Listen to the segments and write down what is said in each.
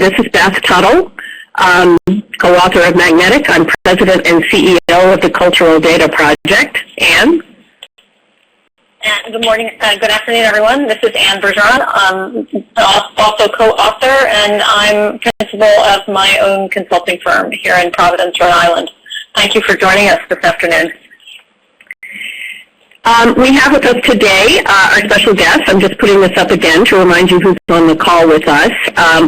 This is Beth Tuttle, co-author of Magnetic. I'm president and CEO of the Cultural Data Project. Anne? And good morning, good afternoon, everyone. This is Anne Bergeron, also co-author, and I'm principal of my own consulting firm here in Providence, Rhode Island. Thank you for joining us this afternoon. We have with us today our special guest. I'm just putting this up again to remind you who's on the call with us.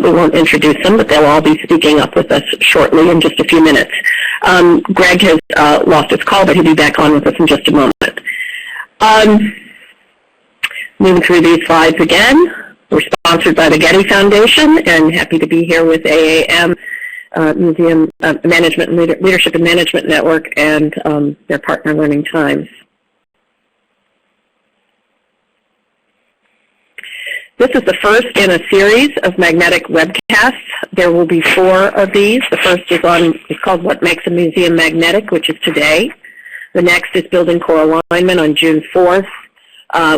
We won't introduce them, but they'll all be speaking up with us shortly in just a few minutes. Greg has lost his call, but he'll be back on with us in just a moment. Moving through these slides again, we're sponsored by the Getty Foundation, and happy to be here with AAM, Museum Management and Leadership and Management Network, and their partner Learning Times. This is the first in a series of magnetic webcasts. There will be 4 of these. The first is called What Makes a Museum Magnetic, which is today. The next is Building Core Alignment on June 4th.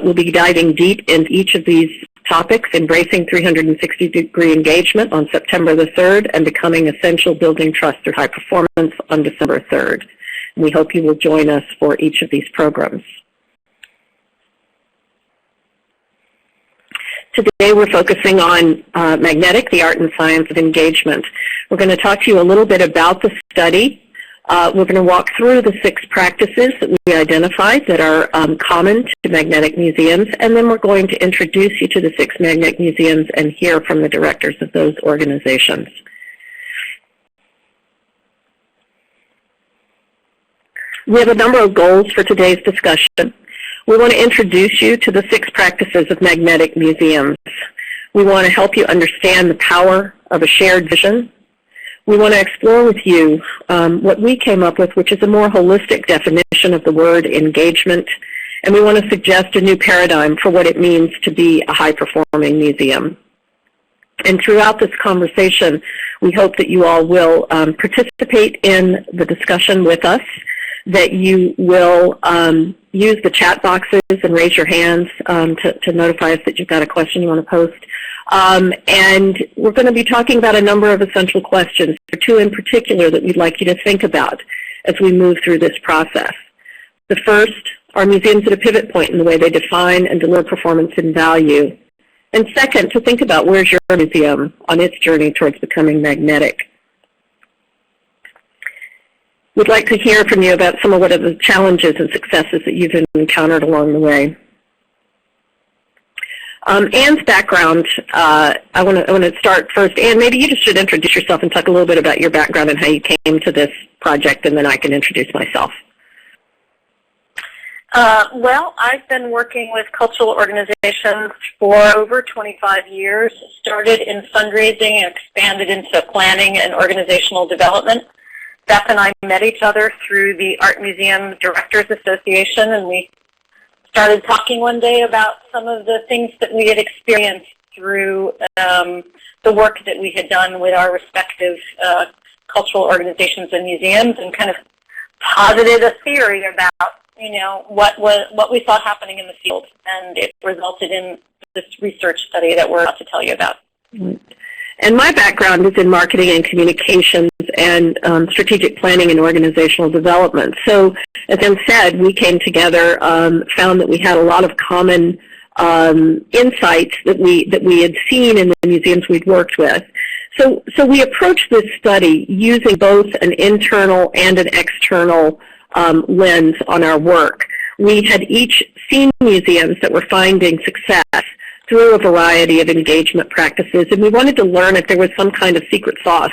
We'll be diving deep into each of these topics, Embracing 360-Degree Engagement on September the 3rd, and Becoming Essential Building Trust Through High Performance on December 3rd. And we hope you will join us for each of these programs. Today we're focusing on Magnetic, the Art and Science of Engagement. We're going to talk to you a little bit about the study. We're going to walk through the 6 practices that we identified that are common to magnetic museums, and then we're going to introduce you to the 6 magnetic museums and hear from the directors of those organizations. We have a number of goals for today's discussion. We want to introduce you to the 6 practices of magnetic museums. We want to help you understand the power of a shared vision. We want to explore with you what we came up with, which is a more holistic definition of the word engagement. And we want to suggest a new paradigm for what it means to be a high-performing museum. And throughout this conversation, we hope that you all will participate in the discussion with us, that you will use the chat boxes and raise your hands to notify us that you've got a question you want to post. And we're going to be talking about a number of essential questions, 2 in particular that we'd like you to think about as we move through this process. The first, are museums at a pivot point in the way they define and deliver performance and value? And second, to think about where's your museum on its journey towards becoming magnetic. We'd like to hear from you about some of what are the challenges and successes that you've encountered along the way. Anne's background, I want to start first. Anne, maybe you just should introduce yourself and talk a little bit about your background and how you came to this project, and then I can introduce myself. Well, I've been working with cultural organizations for over 25 years, started in fundraising and expanded into planning and organizational development. Beth and I met each other through the Art Museum Directors Association, and we started talking one day about some of the things that we had experienced through the work that we had done with our respective cultural organizations and museums, and kind of posited a theory about, what we saw happening in the field, and it resulted in this research study that we're about to tell you about. And my background is in marketing and communications and strategic planning and organizational development. So, as Em said, we came together, found that we had a lot of common insights that we had seen in the museums we'd worked with. So we approached this study using both an internal and an external lens on our work. We had each seen museums that were finding success through a variety of engagement practices, and we wanted to learn if there was some kind of secret sauce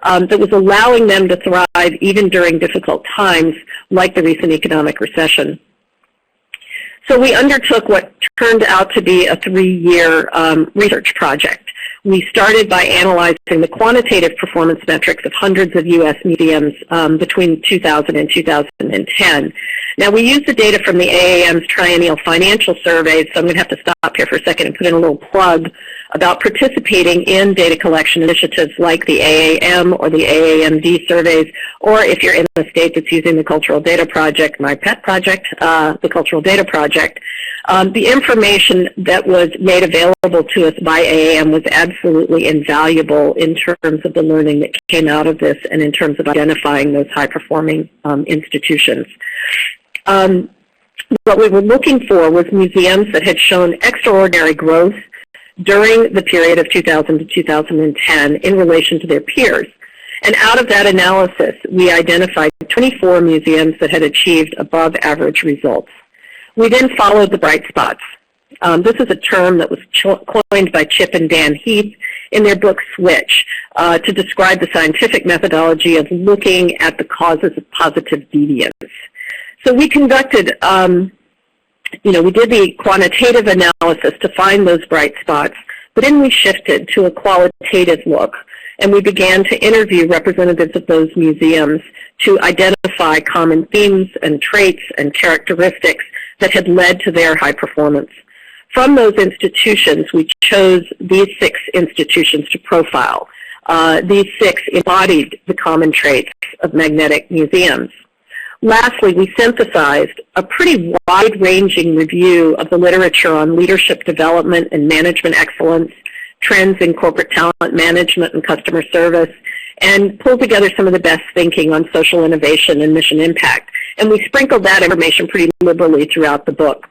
that was allowing them to thrive even during difficult times like the recent economic recession. So we undertook what turned out to be a 3-year research project. We started by analyzing the quantitative performance metrics of hundreds of U.S. museums between 2000 and 2010. Now, we used the data from the AAM's triennial financial surveys, so I'm going to have to stop here for a second and put in a little plug about participating in data collection initiatives like the AAM or the AAMD surveys, or if you're in a state that's using the Cultural Data Project, my pet project, the Cultural Data Project, the information that was made available to us by AAM was absolutely invaluable in terms of the learning that came out of this and in terms of identifying those high-performing institutions. What we were looking for was museums that had shown extraordinary growth during the period of 2000 to 2010 in relation to their peers. And out of that analysis, we identified 24 museums that had achieved above average results. We then followed the bright spots. This is a term that was coined by Chip and Dan Heath in their book Switch to describe the scientific methodology of looking at the causes of positive deviance. So we conducted, we did the quantitative analysis to find those bright spots, but then we shifted to a qualitative look, and we began to interview representatives of those museums to identify common themes and traits and characteristics that had led to their high performance. From those institutions, we chose these 6 institutions to profile. These 6 embodied the common traits of magnetic museums. Lastly, we synthesized a pretty wide-ranging review of the literature on leadership development and management excellence, trends in corporate talent management and customer service, and pulled together some of the best thinking on social innovation and mission impact. And we sprinkled that information pretty liberally throughout the book.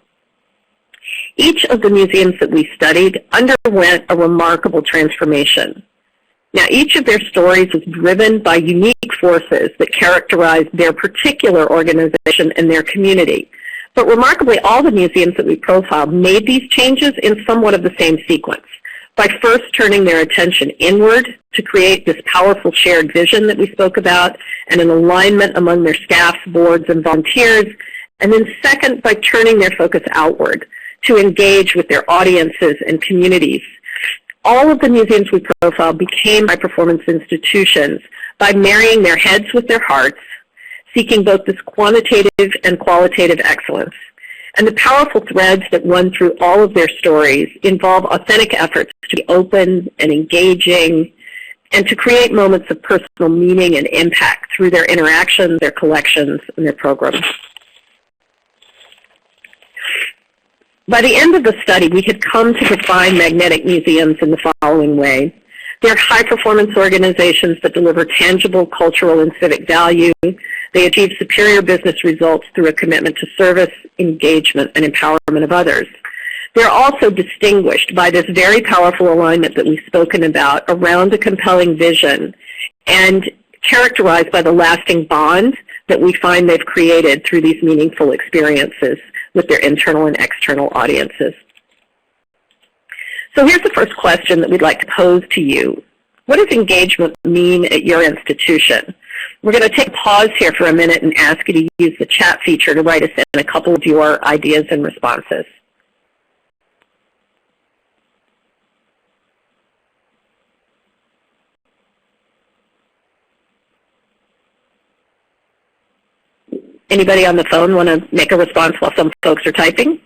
Each of the museums that we studied underwent a remarkable transformation. Now, each of their stories was driven by unique forces that characterized their particular organization and their community. But remarkably, all the museums that we profiled made these changes in somewhat of the same sequence, by first turning their attention inward to create this powerful shared vision that we spoke about and an alignment among their staffs, boards, and volunteers, and then second, by turning their focus outward to engage with their audiences and communities. All of the museums we profiled became high-performance institutions by marrying their heads with their hearts, seeking both this quantitative and qualitative excellence. And the powerful threads that run through all of their stories involve authentic efforts to be open and engaging and to create moments of personal meaning and impact through their interactions, their collections, and their programs. By the end of the study, we had come to define magnetic museums in the following way. They're high-performance organizations that deliver tangible cultural and civic value. They achieve superior business results through a commitment to service, engagement, and empowerment of others. They're also distinguished by this very powerful alignment that we've spoken about around a compelling vision and characterized by the lasting bond that we find they've created through these meaningful experiences with their internal and external audiences. So here's the first question that we'd like to pose to you. What does engagement mean at your institution? We're going to take a pause here for a minute and ask you to use the chat feature to write us in a couple of your ideas and responses. Anybody on the phone want to make a response while some folks are typing?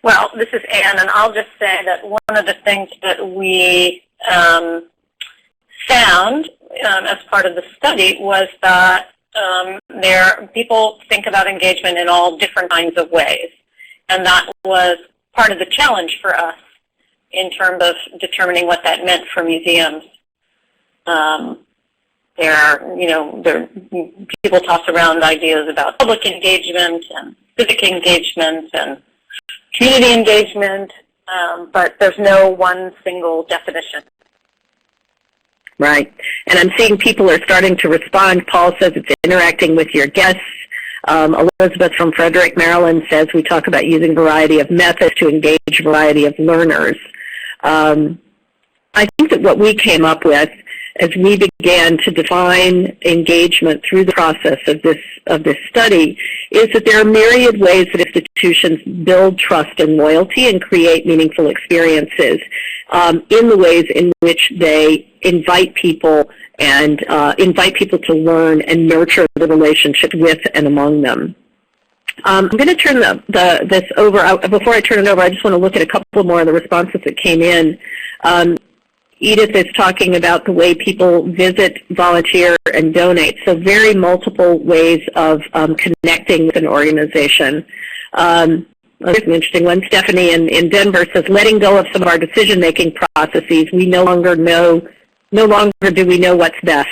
Well, this is Anne, and I'll just say that one of the things that we found as part of the study was that people think about engagement in all different kinds of ways, and that was part of the challenge for us in terms of determining what that meant for museums. People toss around ideas about public engagement and civic engagement and community engagement, but there's no one single definition. Right. And I'm seeing people are starting to respond. Paul says it's interacting with your guests. Elizabeth from Frederick, Maryland says we talk about using a variety of methods to engage a variety of learners. I think that what we came up with as we began to define engagement through the process of this study is that there are myriad ways that institutions build trust and loyalty and create meaningful experiences in the ways in which they invite people to learn and nurture the relationship with and among them. I'm going to turn this over. Before I turn it over, I just want to look at a couple more of the responses that came in. Edith is talking about the way people visit, volunteer, and donate. So very multiple ways of connecting with an organization. There's an interesting one. Stephanie in Denver says, letting go of some of our decision-making processes, we no longer do we know what's best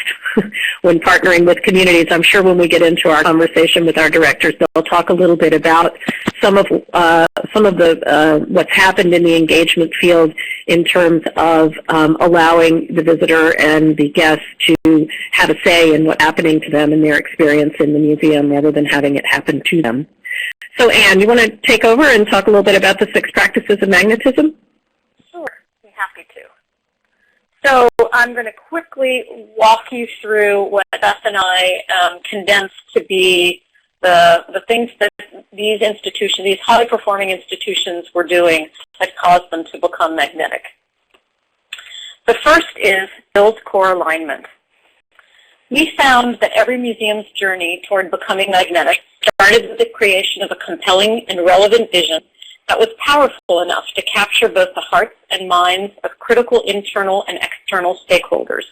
when partnering with communities. I'm sure when we get into our conversation with our directors, they'll talk a little bit about some of the what's happened in the engagement field in terms of allowing the visitor and the guest to have a say in what's happening to them and their experience in the museum rather than having it happen to them. So Anne, you want to take over and talk a little bit about the 6 practices of magnetism? Sure, I'm happy to. So I'm going to quickly walk you through what Beth and I condensed to be the things that these institutions, these high-performing institutions were doing that caused them to become magnetic. The first is build core alignment. We found that every museum's journey toward becoming magnetic started with the creation of a compelling and relevant vision that was powerful enough to capture both the hearts and minds of critical internal and external stakeholders.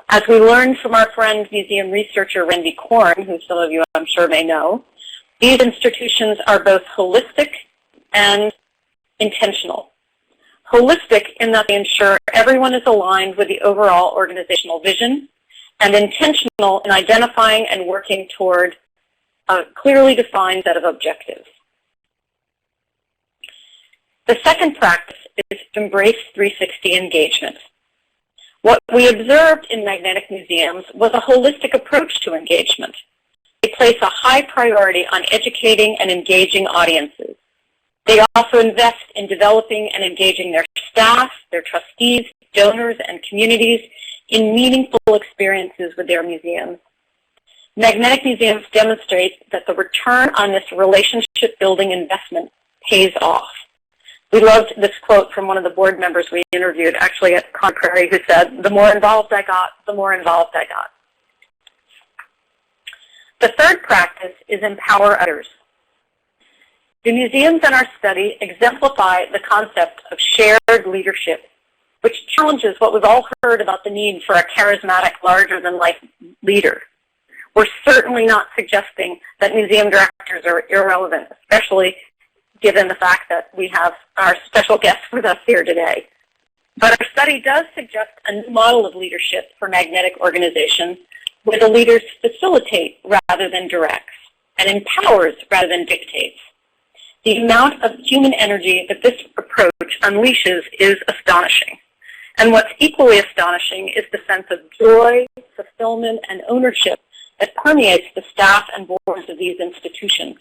As we learned from our friend museum researcher Randy Korn, who some of you I'm sure may know, these institutions are both holistic and intentional. Holistic in that they ensure everyone is aligned with the overall organizational vision, and intentional in identifying and working toward a clearly defined set of objectives. The second practice is to embrace 360 engagement. What we observed in magnetic museums was a holistic approach to engagement. They place a high priority on educating and engaging audiences. They also invest in developing and engaging their staff, their trustees, donors, and communities in meaningful experiences with their museums. Magnetic museums demonstrate that the return on this relationship-building investment pays off. We loved this quote from one of the board members we interviewed, actually at Con Prairie, who said, "The more involved I got, the more involved I got." The third practice is empower others. The museums in our study exemplify the concept of shared leadership, which challenges what we've all heard about the need for a charismatic, larger-than-life leader. We're certainly not suggesting that museum directors are irrelevant, especially given the fact that we have our special guest with us here today. But our study does suggest a new model of leadership for magnetic organizations, where the leaders facilitate rather than directs, and empowers rather than dictates. The amount of human energy that this approach unleashes is astonishing. And what's equally astonishing is the sense of joy, fulfillment, and ownership that permeates the staff and boards of these institutions.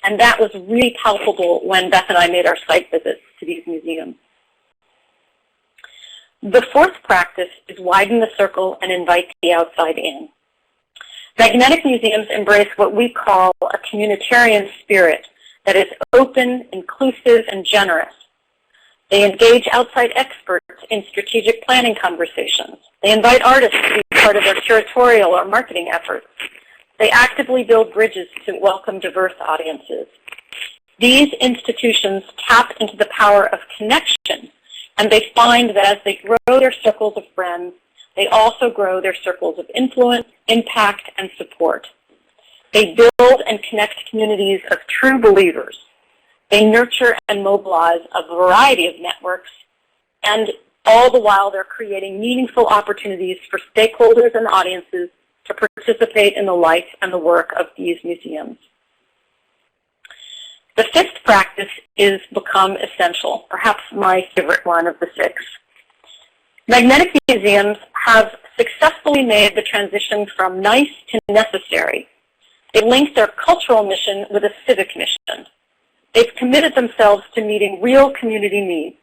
And that was really palpable when Beth and I made our site visits to these museums. The fourth practice is widen the circle and invite the outside in. Magnetic museums embrace what we call a communitarian spirit that is open, inclusive, and generous. They engage outside experts in strategic planning conversations. They invite artists to be part of their curatorial or marketing efforts. They actively build bridges to welcome diverse audiences. These institutions tap into the power of connection, and they find that as they grow their circles of friends, they also grow their circles of influence, impact, and support. They build and connect communities of true believers. They nurture and mobilize a variety of networks, and all the while they're creating meaningful opportunities for stakeholders and audiences to participate in the life and the work of these museums. The fifth practice is become essential, perhaps my favorite one of the six. Magnetic museums have successfully made the transition from nice to necessary. They linked their cultural mission with a civic mission. They've committed themselves to meeting real community needs.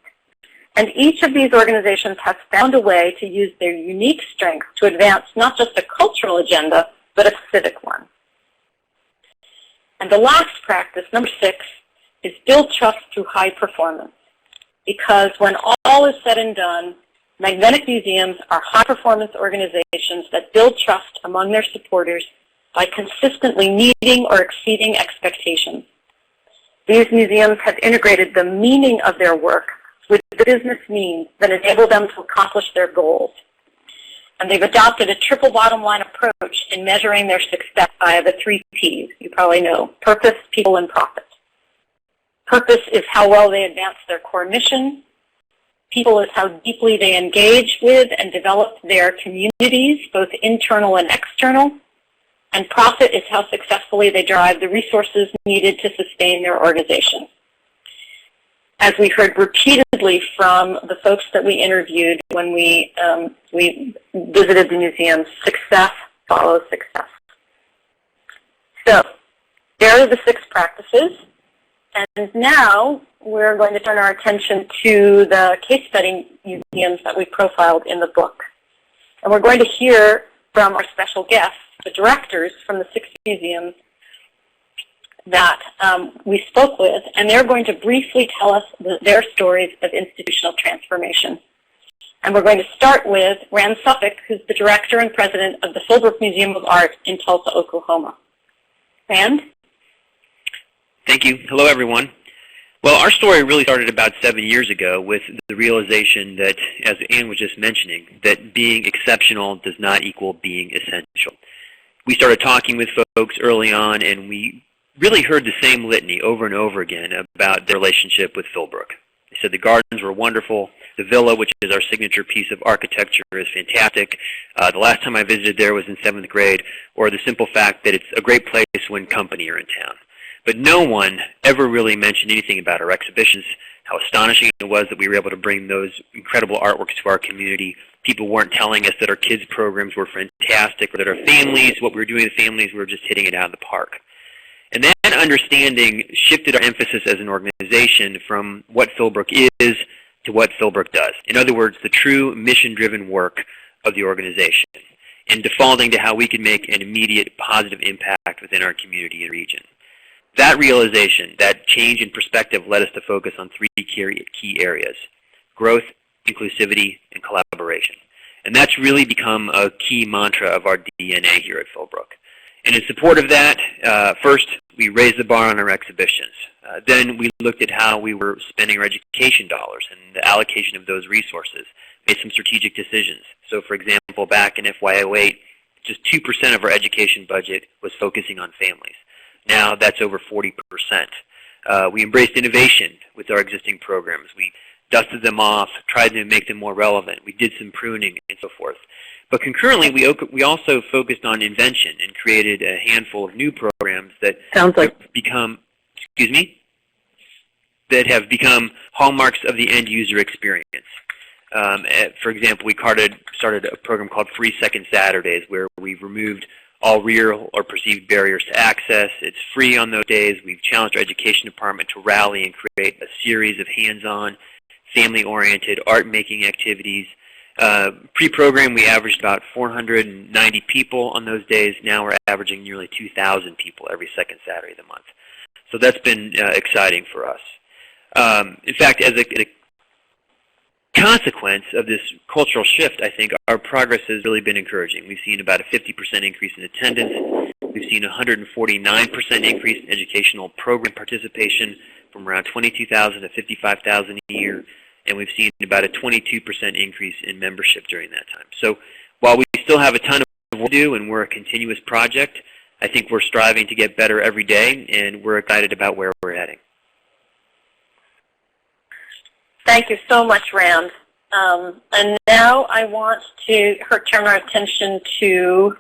And each of these organizations has found a way to use their unique strengths to advance not just a cultural agenda, but a civic one. And the last practice, number 6, is build trust through high performance. Because when all is said and done, magnetic museums are high-performance organizations that build trust among their supporters by consistently meeting or exceeding expectations. These museums have integrated the meaning of their work with the business means that enable them to accomplish their goals. And they've adopted a triple bottom line approach in measuring their success via the 3 Ps you probably know: purpose, people, and profit. Purpose is how well they advance their core mission. People is how deeply they engage with and develop their communities, both internal and external. And profit is how successfully they drive the resources needed to sustain their organization. As we heard repeatedly from the folks that we interviewed when we visited the museum, success follows success. So there are the 6 practices. And now we're going to turn our attention to the case study museums that we profiled in the book. And we're going to hear from our special guests, the directors from the 6 museums that we spoke with, and they're going to briefly tell us their stories of institutional transformation. And we're going to start with Rand Suffolk, who's the director and president of the Philbrook Museum of Art in Tulsa, Oklahoma. Rand? Thank you. Hello, everyone. Well, our story really started about 7 years ago with the realization that, as Anne was just mentioning, that being exceptional does not equal being essential. We started talking with folks early on, and we really heard the same litany over and over again about their relationship with Philbrook. They said the gardens were wonderful. The villa, which is our signature piece of architecture, is fantastic. The last time I visited there was in 7th grade, or the simple fact that it's a great place when company are in town. But no one ever really mentioned anything about our exhibitions, how astonishing it was that we were able to bring those incredible artworks to our community. People weren't telling us that our kids' programs were fantastic, or that our families, what we were doing with families, we were just hitting it out of the park. And that understanding shifted our emphasis as an organization from what Philbrook is to what Philbrook does. In other words, the true mission-driven work of the organization, and defaulting to how we can make an immediate positive impact within our community and region. That realization, that change in perspective, led us to focus on 3 key areas: growth, inclusivity, and collaboration. And that's really become a key mantra of our DNA here at Philbrook. And in support of that, first, we raised the bar on our exhibitions. Then we looked at how we were spending our education dollars and the allocation of those resources, made some strategic decisions. So for example, back in FY08, just 2% of our education budget was focusing on families. Now that's over 40%. We embraced innovation with our existing programs. We dusted them off, tried to make them more relevant. We did some pruning and so forth. But concurrently, we also focused on invention and created a handful of new programs that have become, that have become hallmarks of the end user experience. For example, we started a program called Free Second Saturdays, where we've removed all real or perceived barriers to access. It's free on those days. We've challenged our education department to rally and create a series of hands-on, family-oriented art-making activities. Pre-program, we averaged about 490 people on those days. Now we're averaging nearly 2,000 people every second Saturday of the month. So that's been exciting for us. In fact, as a consequence of this cultural shift, I think our progress has really been encouraging. We've seen about a 50% increase in attendance. We've seen a 149% increase in educational program participation from around 22,000 to 55,000 a year. And we've seen about a 22% increase in membership during that time. So while we still have a ton of work to do and we're a continuous project, I think we're striving to get better every day, and we're excited about where we're heading. Thank you so much, Rand. And now I want to turn our attention to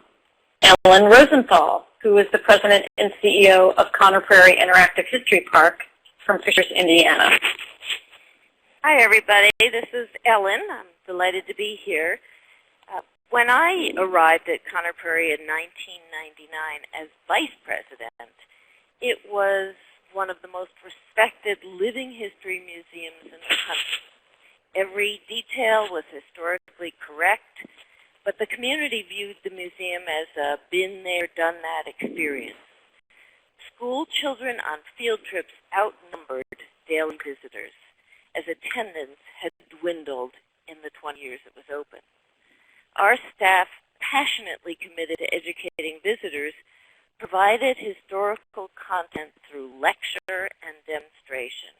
Ellen Rosenthal, who is the president and CEO of Conner Prairie Interactive History Park from Fishers, Indiana. Hi, everybody. This is Ellen. I'm delighted to be here. When I arrived at Conner Prairie in 1999 as vice president, it was one of the most respected living history museums in the country. Every detail was historically correct, but the community viewed the museum as a been there, done that experience. School children on field trips outnumbered daily visitors, as attendance had dwindled in the 20 years it was open. Our staff passionately committed to educating visitors provided historical content through lecture and demonstration.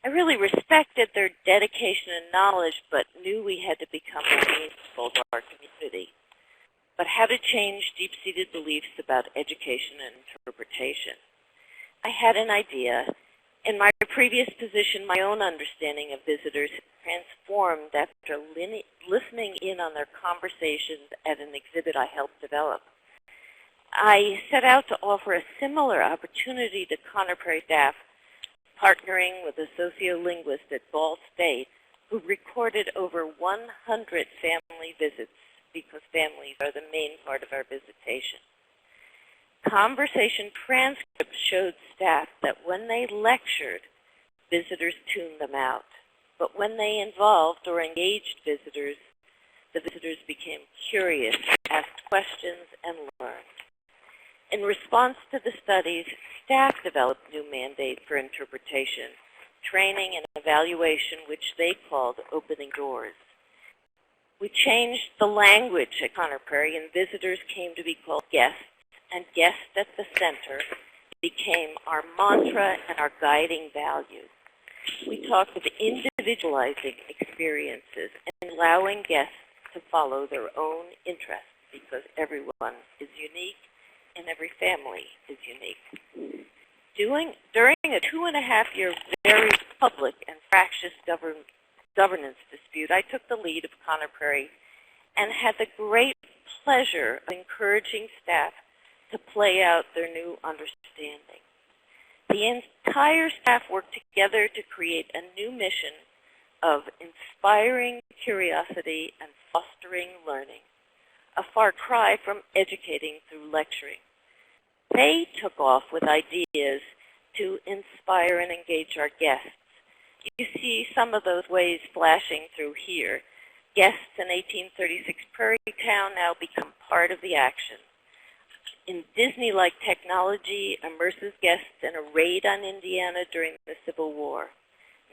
I really respected their dedication and knowledge, but knew we had to become more meaningful to our community. But how to change deep-seated beliefs about education and interpretation. I had an idea. In my previous position, my own understanding of visitors transformed after listening in on their conversations at an exhibit I helped develop. I set out to offer a similar opportunity to Conner Prairie staff, partnering with a sociolinguist at Ball State who recorded over 100 family visits because families are the main part of our visitation. Conversation transcripts showed staff that when they lectured, visitors tuned them out. But when they involved or engaged visitors, the visitors became curious, asked questions, and learned. In response to the studies, staff developed new mandates for interpretation, training, and evaluation, which they called opening doors. We changed the language at Conner Prairie, and visitors came to be called guests, and guests at the center became our mantra and our guiding values. We talked of individualizing experiences and allowing guests to follow their own interests because everyone is unique and every family is unique. During a 2.5-year very public and fractious governance dispute, I took the lead of Conner Prairie and had the great pleasure of encouraging staff to play out their new understanding. The entire staff worked together to create a new mission of inspiring curiosity and fostering learning, a far cry from educating through lecturing. They took off with ideas to inspire and engage our guests. You see some of those ways flashing through here. Guests in 1836 Prairie Town now become part of the action. In Disney-like technology immerses guests in a raid on Indiana during the Civil War.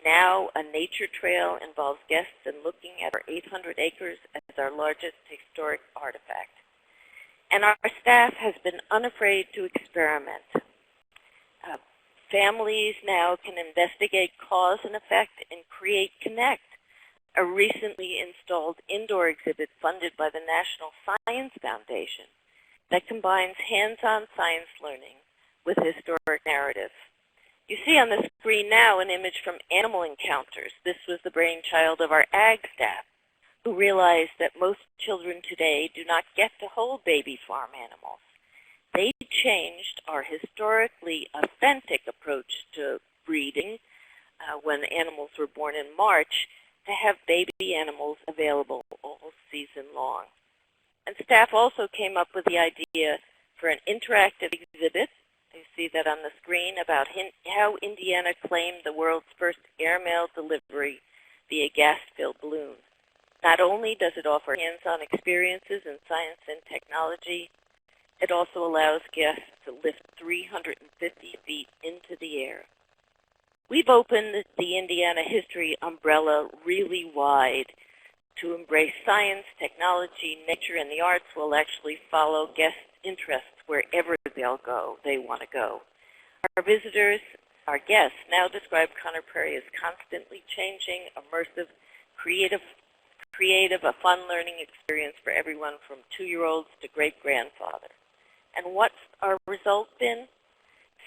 Now a nature trail involves guests in looking at our 800 acres as our largest historic artifact. And our staff has been unafraid to experiment. Families now can investigate cause and effect and create Connect, a recently installed indoor exhibit funded by the National Science Foundation that combines hands-on science learning with historic narrative. You see on the screen now an image from Animal Encounters. This was the brainchild of our ag staff, who realized that most children today do not get to hold baby farm animals. They changed our historically authentic approach to breeding when animals were born in March to have baby animals available all season long. And staff also came up with the idea for an interactive exhibit. You see that on the screen about how Indiana claimed the world's first airmail delivery via gas-filled balloon. Not only does it offer hands-on experiences in science and technology, it also allows guests to lift 350 feet into the air. We've opened the Indiana history umbrella really wide to embrace science, technology, nature, and the arts will actually follow guest interests wherever they want to go. Our visitors, our guests, now describe Conner Prairie as constantly changing, immersive, creative, a fun learning experience for everyone from 2-year-olds to great-grandfather. And what's our result been?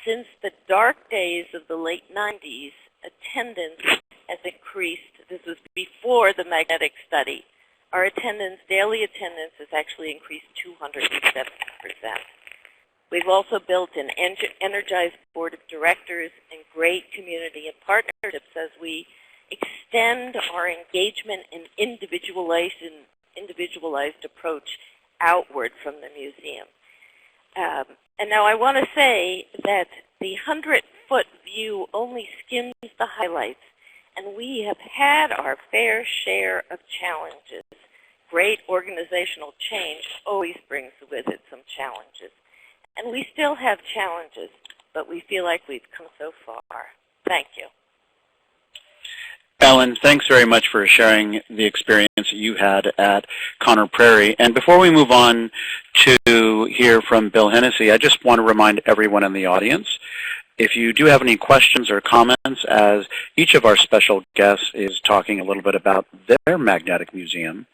Since the dark days of the late 90s, attendance has increased. This was before the magnetic study. Our daily attendance has actually increased 270%. We've also built an energized board of directors and great community and partnerships as we extend our engagement and individualized approach outward from the museum. And now I want to say that the 100-foot view only skims the highlights, and we have had our fair share of challenges. Great organizational change always brings with it some challenges. And we still have challenges, but we feel like we've come so far. Thank you. Ellen, thanks very much for sharing the experience that you had at Conner Prairie. And before we move on to hear from Bill Hennessy, I just want to remind everyone in the audience, if you do have any questions or comments, as each of our special guests is talking a little bit about their magnetic museum,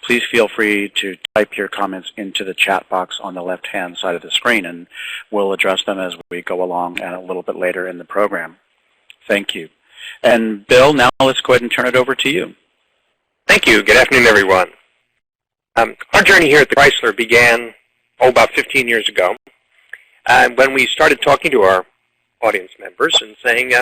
please feel free to type your comments into the chat box on the left-hand side of the screen, and we'll address them as we go along and a little bit later in the program. Thank you. And Bill, now let's go ahead and turn it over to you. Thank you. Good afternoon, everyone. Our journey here at the Chrysler began, about 15 years ago, when we started talking to our audience members and saying,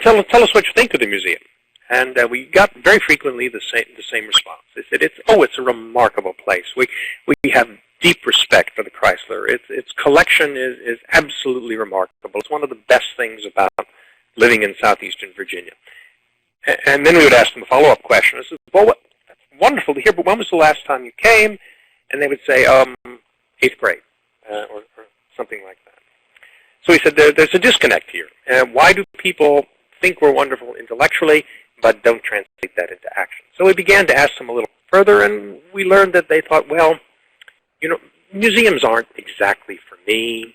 tell us what you think of the museum. And we got very frequently the same response. They said, it's a remarkable place. We have deep respect for the Chrysler. Its collection is absolutely remarkable. It's one of the best things about living in southeastern Virginia. And then we would ask them a follow-up question. I said, well, that's wonderful to hear, but when was the last time you came? And they would say, 8th grade, or something like that. So we said, there's a disconnect here. Why do people think we're wonderful intellectually, but don't translate that into action? So we began to ask them a little further, and we learned that they thought, well, museums aren't exactly for me.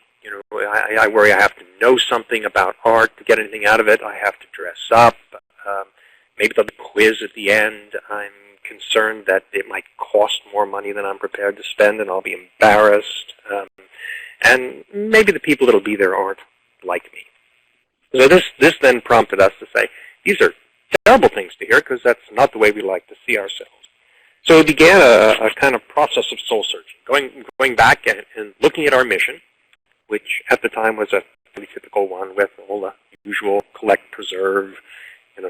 I worry I have to know something about art to get anything out of it. I have to dress up. Maybe there'll be a quiz at the end. I'm concerned that it might cost more money than I'm prepared to spend, and I'll be embarrassed. And maybe the people that will be there aren't like me. So this then prompted us to say, these are terrible things to hear, because that's not the way we like to see ourselves. So we began a kind of process of soul searching, going back and looking at our mission, which at the time was a pretty typical one with all the usual collect, preserve,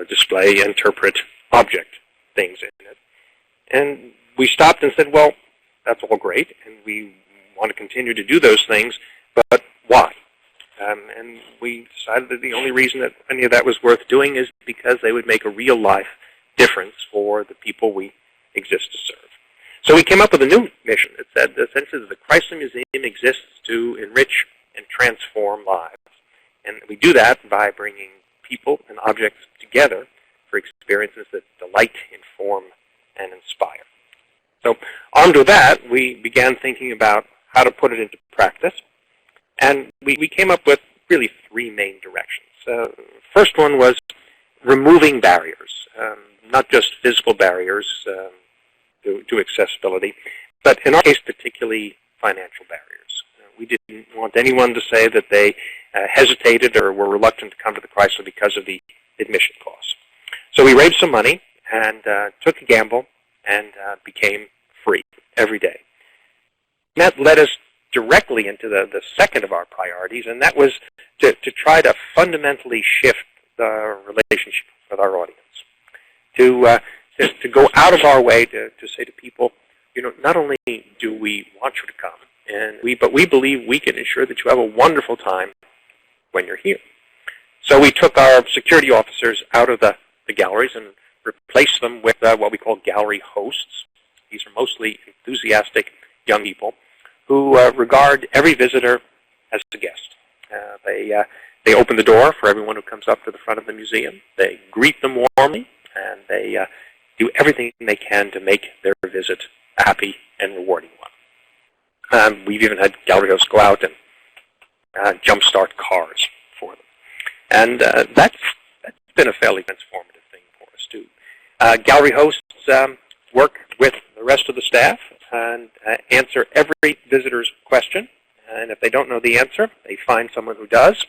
display, interpret, object things in it. And we stopped and said, well, that's all great, and we want to continue to do those things, but why? And we decided that the only reason that any of that was worth doing is because they would make a real-life difference for the people we exist to serve. So we came up with a new mission that said, essentially, the Chrysler Museum exists to enrich and transform lives. And we do that by bringing people and objects together for experiences that delight, inform, and inspire. So armed with that, we began thinking about how to put it into practice. And we came up with really three main directions. First one was removing barriers, not just physical barriers to accessibility, but in our case, particularly financial barriers. We didn't want anyone to say that they hesitated or were reluctant to come to the Chrysler because of the admission costs. So we raised some money and took a gamble and became free every day. And that led us directly into the second of our priorities, and that was to try to fundamentally shift the relationship with our audience, to go out of our way to say to people, not only do we want you to come, but we believe we can ensure that you have a wonderful time when you're here. So we took our security officers out of the galleries and replaced them with what we call gallery hosts. These are mostly enthusiastic young people who regard every visitor as a guest. They open the door for everyone who comes up to the front of the museum. They greet them warmly, and they do everything they can to make their visit a happy and rewarding one. We've even had gallery hosts go out and jumpstart cars for them. And that's been a fairly transformative thing for us, too. Gallery hosts work with the rest of the staff and answer every visitor's question. And if they don't know the answer, they find someone who does.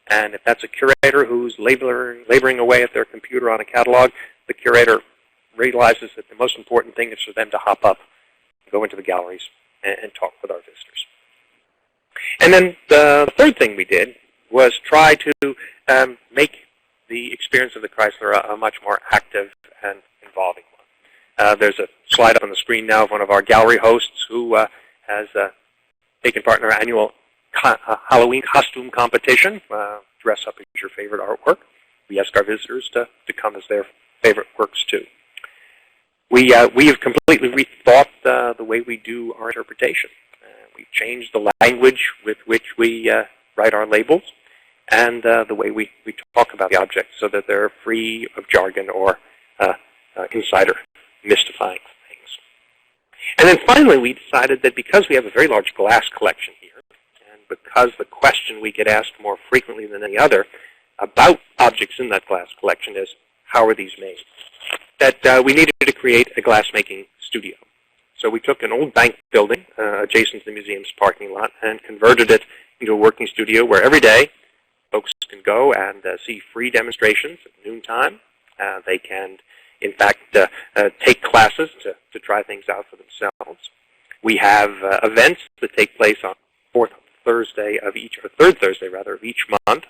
And if that's a curator who's laboring away at their computer on a catalog, the curator realizes that the most important thing is for them to hop up, go into the galleries, and talk with our visitors. And then the third thing we did was try to make the experience of the Chrysler a much more active and involving one. There's a slide up on the screen now of one of our gallery hosts who has taken part in our annual Halloween costume competition. Dress up as your favorite artwork. We ask our visitors to come as their favorite works too. We have completely rethought the way we do our interpretation. We've changed the language with which we write our labels. and the way we talk about the objects so that they're free of jargon or insider mystifying things. And then finally, we decided that because we have a very large glass collection here, and because the question we get asked more frequently than any other about objects in that glass collection is, how are these made? That we needed to create a glass-making studio. So we took an old bank building adjacent to the museum's parking lot and converted it into a working studio where every day folks can go and see free demonstrations at noontime. They can, in fact, take classes to try things out for themselves. We have events that take place on third Thursday of each month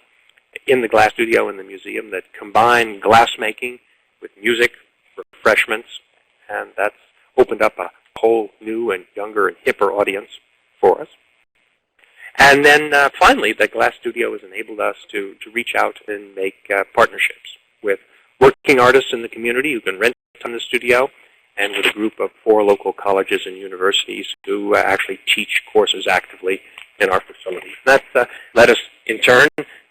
in the glass studio in the museum that combine glassmaking with music, refreshments, and that's opened up a whole new and younger and hipper audience for us. And then finally, the glass studio has enabled us to reach out and make partnerships with working artists in the community who can rent from the studio, and with a group of 4 local colleges and universities who actually teach courses actively in our facility. That led us, in turn,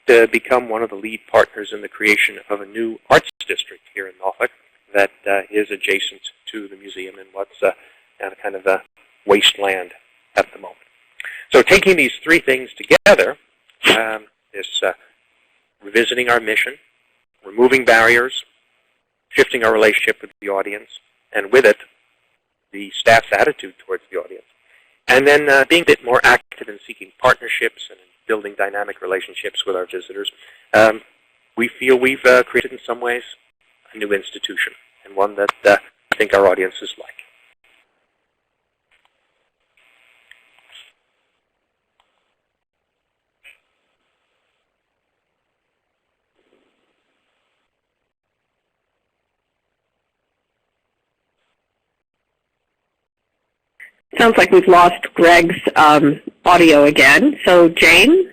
to become one of the lead partners in the creation of a new arts district here in Norfolk that is adjacent to the museum in what's kind of a wasteland at the moment. So taking these 3 things together, this revisiting our mission, removing barriers, shifting our relationship with the audience, and with it, the staff's attitude towards the audience, and then being a bit more active in seeking partnerships and in building dynamic relationships with our visitors, we feel we've created in some ways a new institution, and one that I think our audiences like. Sounds like we've lost Greg's audio again. So Jane?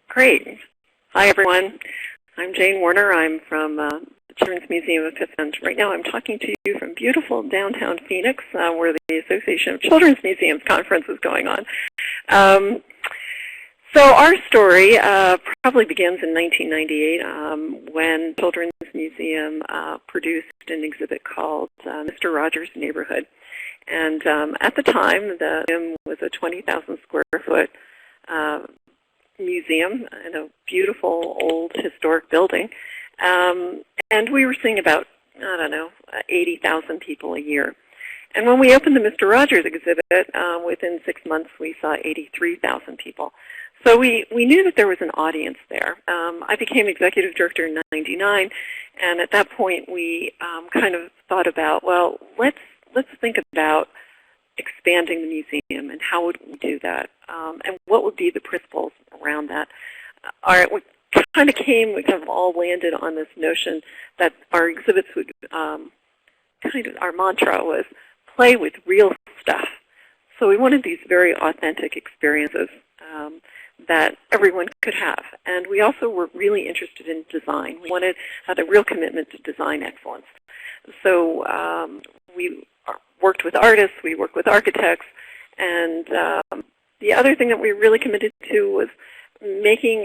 Great. Hi, everyone. I'm Jane Warner. I'm from the Children's Museum of Pittsburgh. Right now I'm talking to you from beautiful downtown Phoenix, where the Association of Children's Museums Conference is going on. So our story probably begins in 1998 when Children's Museum produced an exhibit called Mr. Rogers' Neighborhood. And at the time, the museum was a 20,000 square foot museum in a beautiful old historic building. And we were seeing about, 80,000 people a year. And when we opened the Mr. Rogers exhibit, within 6 months we saw 83,000 people. So we knew that there was an audience there. I became executive director in '99, and at that point we kind of thought about, well, let's think about expanding the museum and how would we do that, and what would be the principles around that. We kind of all landed on this notion that our exhibits would, our mantra was play with real stuff. So we wanted these very authentic experiences that everyone could have. And we also were really interested in design. We had a real commitment to design excellence. So we worked with artists, we worked with architects, and the other thing that we really committed to was making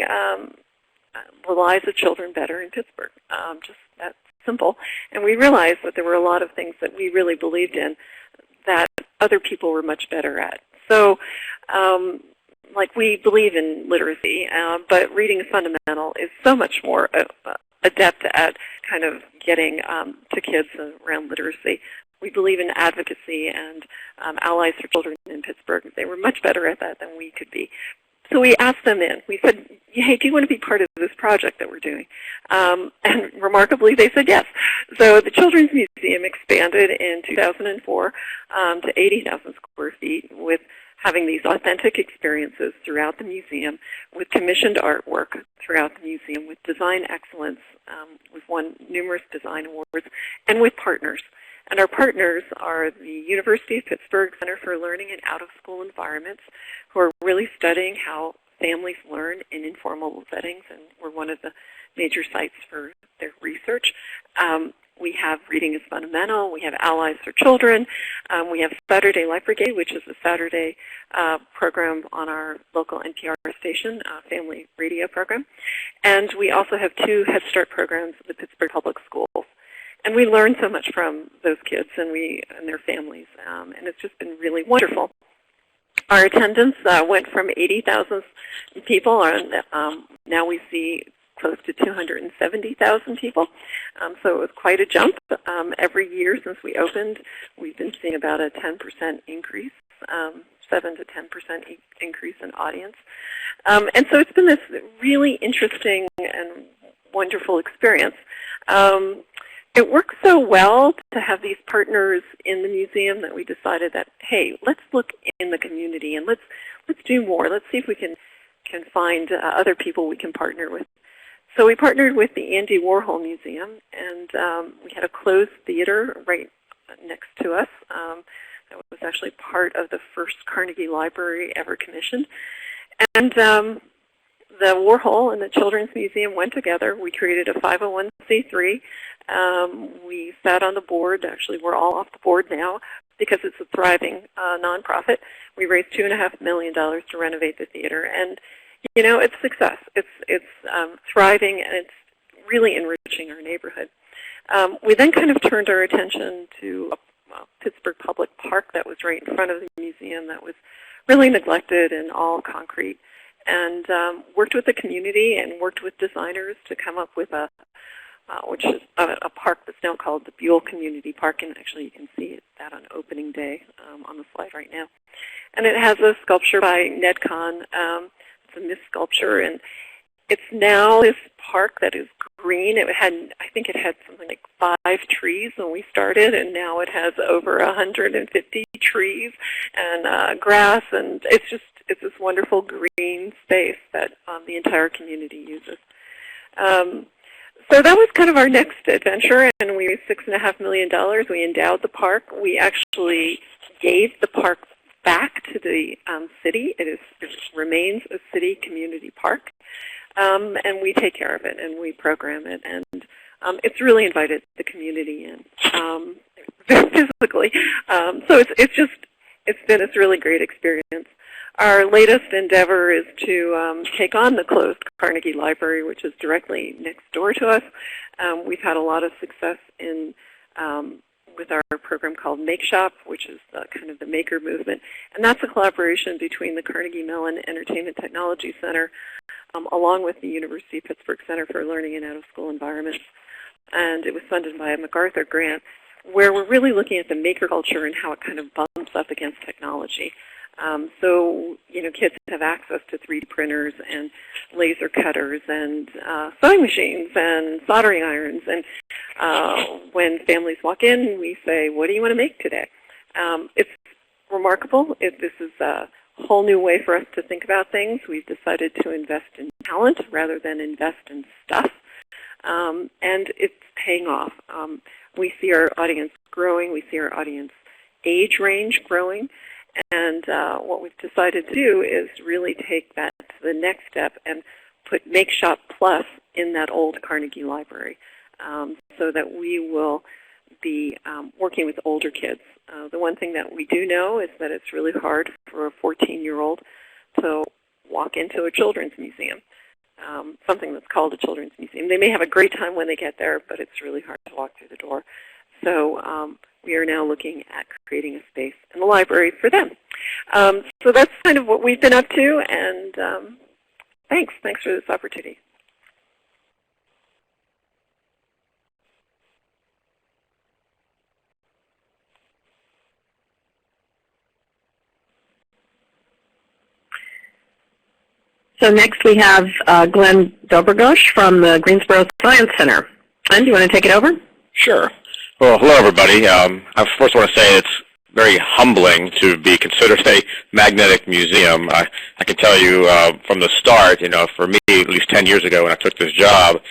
the lives of children better in Pittsburgh. Just that simple. And we realized that there were a lot of things that we really believed in that other people were much better at. So like we believe in literacy, but reading is fundamental is so much more adept at kind of getting to kids around literacy. We believe in advocacy and allies for children in Pittsburgh. They were much better at that than we could be. So we asked them in. We said, hey, do you want to be part of this project that we're doing? And remarkably, they said yes. So the Children's Museum expanded in 2004 to 80,000 square feet with having these authentic experiences throughout the museum, with commissioned artwork throughout the museum, with design excellence. We've won numerous design awards, and with partners. And our partners are the University of Pittsburgh Center for Learning in Out-of-School Environments, who are really studying how families learn in informal settings, and we're one of the major sites for their research. We have Reading is Fundamental. We have Allies for Children. We have Saturday Life Brigade, which is a Saturday program on our local NPR station, family radio program. And we also have 2 Head Start programs at the Pittsburgh Public Schools. And we learn so much from those kids and their families, and it's just been really wonderful. Our attendance went from 80,000 people, and now we see close to 270,000 people. So it was quite a jump. Every year since we opened, we've been seeing about a 10% increase, 7 to 10% increase in audience. And so it's been this really interesting and wonderful experience. It works so well to have these partners in the museum that we decided that, hey, let's look in the community and let's do more. Let's see if we can find other people we can partner with. So we partnered with the Andy Warhol Museum, and we had a closed theater right next to us. That was actually part of the first Carnegie Library ever commissioned. And the Warhol and the Children's Museum went together. We created a 501c3. We sat on the board. Actually, we're all off the board now because it's a thriving nonprofit. We raised $2.5 million to renovate the theater, and it's success. It's thriving, and it's really enriching our neighborhood. We then kind of turned our attention to Pittsburgh Public Park that was right in front of the museum that was really neglected and all concrete, and worked with the community and worked with designers to come up with which is a park that's now called the Buell Community Park, and actually you can see that on opening day on the slide right now. And it has a sculpture by Ned Kahn. It's a mist sculpture, and it's now this park that is green. I think it had something like 5 trees when we started, and now it has over 150 trees and grass, and it's this wonderful green space that the entire community uses. So that was kind of our next adventure, and we raised $6.5 million. We endowed the park. We actually gave the park back to the city. It remains a city community park, and we take care of it, and we program it, and it's really invited the community in physically. So it's been this really great experience. Our latest endeavor is to take on the closed Carnegie Library, which is directly next door to us. We've had a lot of success with our program called Make Shop, which is kind of the maker movement. And that's a collaboration between the Carnegie Mellon Entertainment Technology Center along with the University of Pittsburgh Center for Learning in Out-of-School Environments. And it was funded by a MacArthur grant, where we're really looking at the maker culture and how it kind of bumps up against technology. So, kids have access to 3D printers and laser cutters and sewing machines and soldering irons. And when families walk in, we say, what do you want to make today? It's remarkable. This is a whole new way for us to think about things. We've decided to invest in talent rather than invest in stuff. And it's paying off. We see our audience growing. We see our audience age range growing. And what we've decided to do is really take that to the next step and put Make Shop Plus in that old Carnegie Library so that we will be working with older kids. The one thing that we do know is that it's really hard for a 14-year-old to walk into a children's museum, something that's called a children's museum. They may have a great time when they get there, but it's really hard to walk through the door. So we are now looking at creating a space in the library for them. So that's kind of what we've been up to, and thanks for this opportunity. So next we have Glenn Dobrogosh from the Greensboro Science Center. Glenn, do you want to take it over? Sure. Well, hello, everybody. I first want to say it's very humbling to be considered a magnetic museum. I can tell you from the start, for me, at least 10 years ago when I took this job,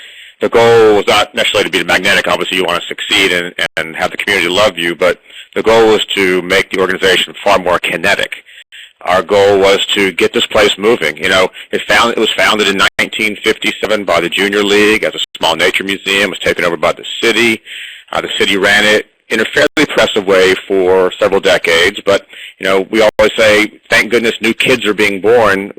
the goal was not necessarily to be magnetic. Obviously, you want to succeed and have the community love you, but the goal was to make the organization far more kinetic. Our goal was to get this place moving. It was founded in 1957 by the Junior League as a small nature museum. It was taken over by the city. The city ran it in a fairly impressive way for several decades, but we always say, thank goodness new kids are being born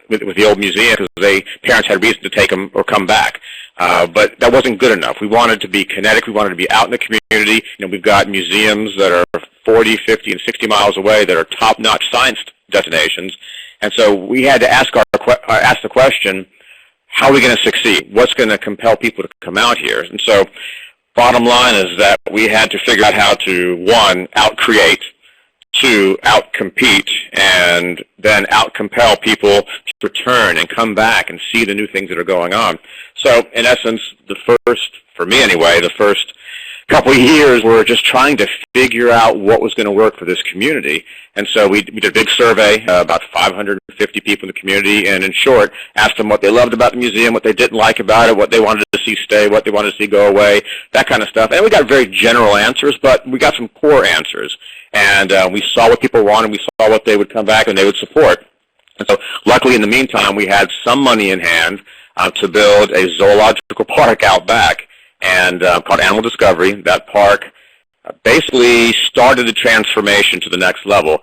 with the old museum because parents had reason to take them or come back. But that wasn't good enough. We wanted to be kinetic. We wanted to be out in the community. We've got museums that are 40, 50, and 60 miles away that are top-notch science destinations. And so we had to ask the question, how are we going to succeed? What's going to compel people to come out here? And so bottom line is that we had to figure out how to, one, out-create, two, out-compete, and then out-compel people to return and come back and see the new things that are going on. So in essence, for me anyway, the first couple of years were just trying to figure out what was going to work for this community. And so we did a big survey, about 550 people in the community, and in short, asked them what they loved about the museum, what they didn't like about it, what they wanted to see stay, what they wanted to see go away, that kind of stuff. And we got very general answers, but we got some core answers. And we saw what people wanted, we saw what they would come back and they would support. And so luckily in the meantime, we had some money in hand to build a zoological park out back, and called Animal Discovery. That park basically started the transformation to the next level.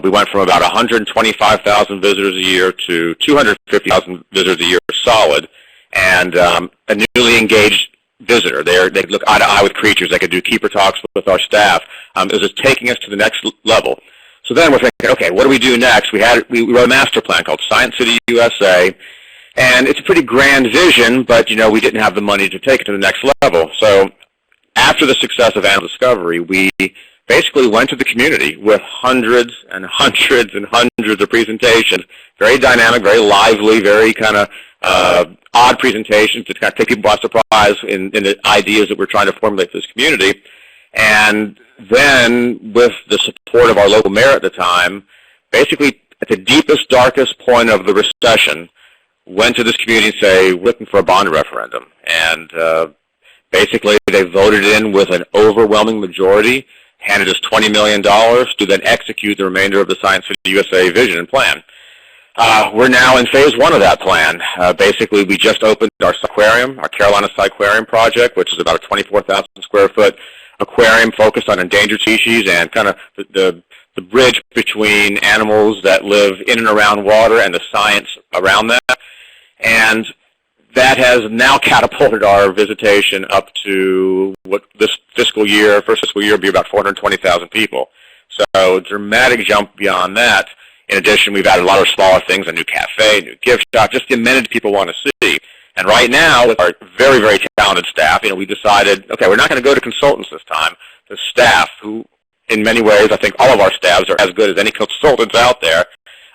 We went from about 125,000 visitors a year to 250,000 visitors a year solid, and a newly engaged visitor. They could look eye to eye with creatures. They could do keeper talks with our staff. It was just taking us to the next level. So then we're thinking, okay, what do we do next? We wrote a master plan called Science City USA. And it's a pretty grand vision, but we didn't have the money to take it to the next level. So after the success of Animal Discovery, we basically went to the community with hundreds and hundreds and hundreds of presentations, very dynamic, very lively, very kind of odd presentations to kind of take people by surprise in the ideas that we're trying to formulate for this community. And then with the support of our local mayor at the time, basically at the deepest, darkest point of the recession, went to this community and say, we're looking for a bond referendum. And basically they voted in with an overwhelming majority, handed us $20 million to then execute the remainder of the Science City USA vision and plan. We're now in phase one of that plan. Basically, we just opened our aquarium, our Carolina Aquarium project, which is about a 24,000 square foot aquarium focused on endangered species and kind of the bridge between animals that live in and around water and the science around that. And that has now catapulted our visitation up to what this first fiscal year will be about 420,000 people. So dramatic jump beyond that. In addition, we've added a lot of smaller things, a new cafe, new gift shop, just the amenities people want to see. And right now, with our very, very talented staff, we decided, okay, we're not going to go to consultants this time. The staff, who in many ways, I think all of our staffs are as good as any consultants out there,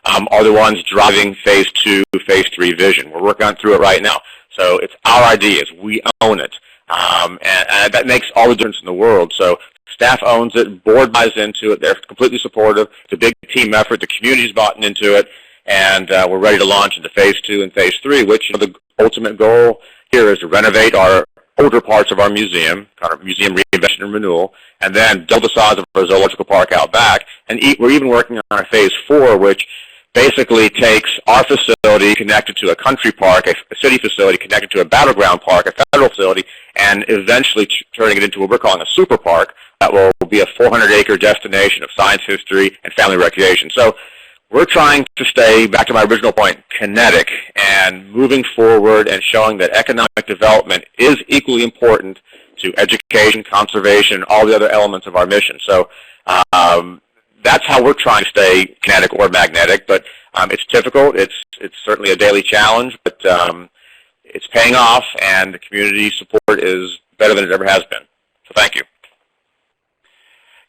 are the ones driving phase 2, phase 3 vision. We're working through it right now. So it's our ideas. We own it. And that makes all the difference in the world. So staff owns it. Board buys into it. They're completely supportive. It's a big team effort. The community's bought into it. And we're ready to launch into phase 2 and phase 3, which the ultimate goal here is to renovate our older parts of our museum, kind of museum reinvention and renewal, and then double the size of our zoological park out back. And we're even working on our phase 4, which basically takes our facility connected to a country park, a city facility connected to a battleground park, a federal facility, and eventually turning it into what we're calling a super park that will be a 400-acre destination of science history and family recreation. So we're trying to stay, back to my original point, kinetic and moving forward and showing that economic development is equally important to education, conservation, all the other elements of our mission. So that's how we're trying to stay kinetic or magnetic, but it's difficult. It's certainly a daily challenge, but it's paying off, and the community support is better than it ever has been. So thank you.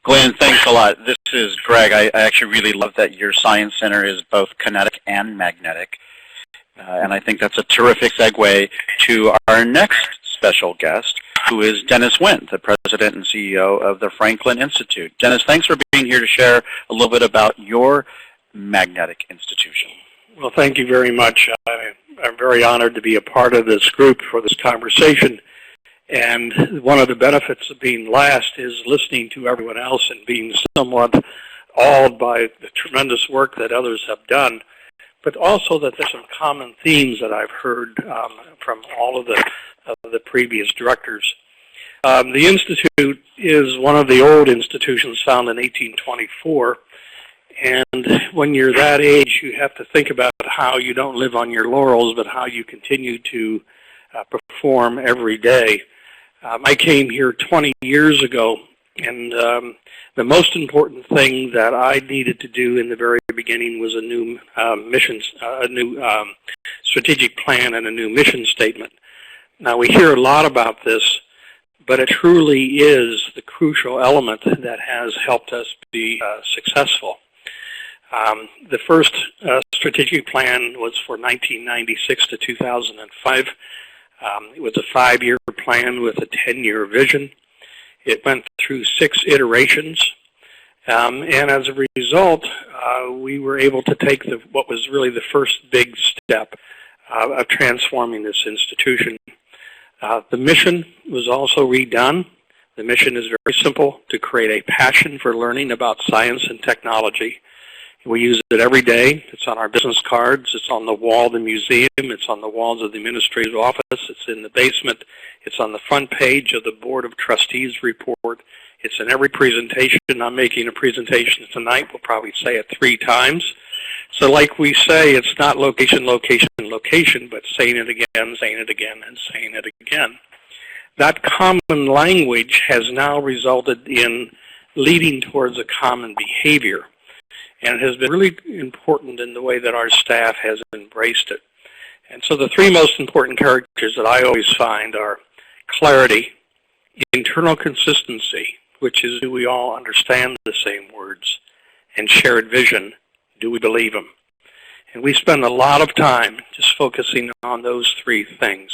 Glenn, thanks a lot. This is Greg. I actually really love that your science center is both kinetic and magnetic, and I think that's a terrific segue to our next special guest, who is Dennis Wendt, the President and CEO of the Franklin Institute. Dennis, thanks for being here to share a little bit about your magnetic institution. Well, thank you very much. I'm very honored to be a part of this group for this conversation. And one of the benefits of being last is listening to everyone else and being somewhat awed by the tremendous work that others have done, but also that there's some common themes that I've heard from all of the previous directors. The Institute is one of the old institutions founded in 1824. And when you're that age, you have to think about how you don't live on your laurels, but how you continue to perform every day. I came here 20 years ago, and the most important thing that I needed to do in the very beginning was a new strategic plan and a new mission statement. Now, we hear a lot about this, but it truly is the crucial element that has helped us be successful. The first strategic plan was for 1996 to 2005. It was a 5-year plan with a 10-year vision. It went through 6 iterations. And as a result, we were able to take what was really the first big step of transforming this institution. The mission was also redone. The mission is very simple: to create a passion for learning about science and technology. We use it every day. It's on our business cards. It's on the wall of the museum. It's on the walls of the administrative office. It's in the basement. It's on the front page of the Board of Trustees report. It's in every presentation. I'm making a presentation tonight. We'll probably say it 3 times. So like we say, it's not location, location, location, but saying it again, and saying it again. That common language has now resulted in leading towards a common behavior. And it has been really important in the way that our staff has embraced it. And so the 3 most important characters that I always find are clarity, internal consistency, which is, do we all understand the same words, and shared vision, do we believe them? And we spend a lot of time just focusing on those 3 things.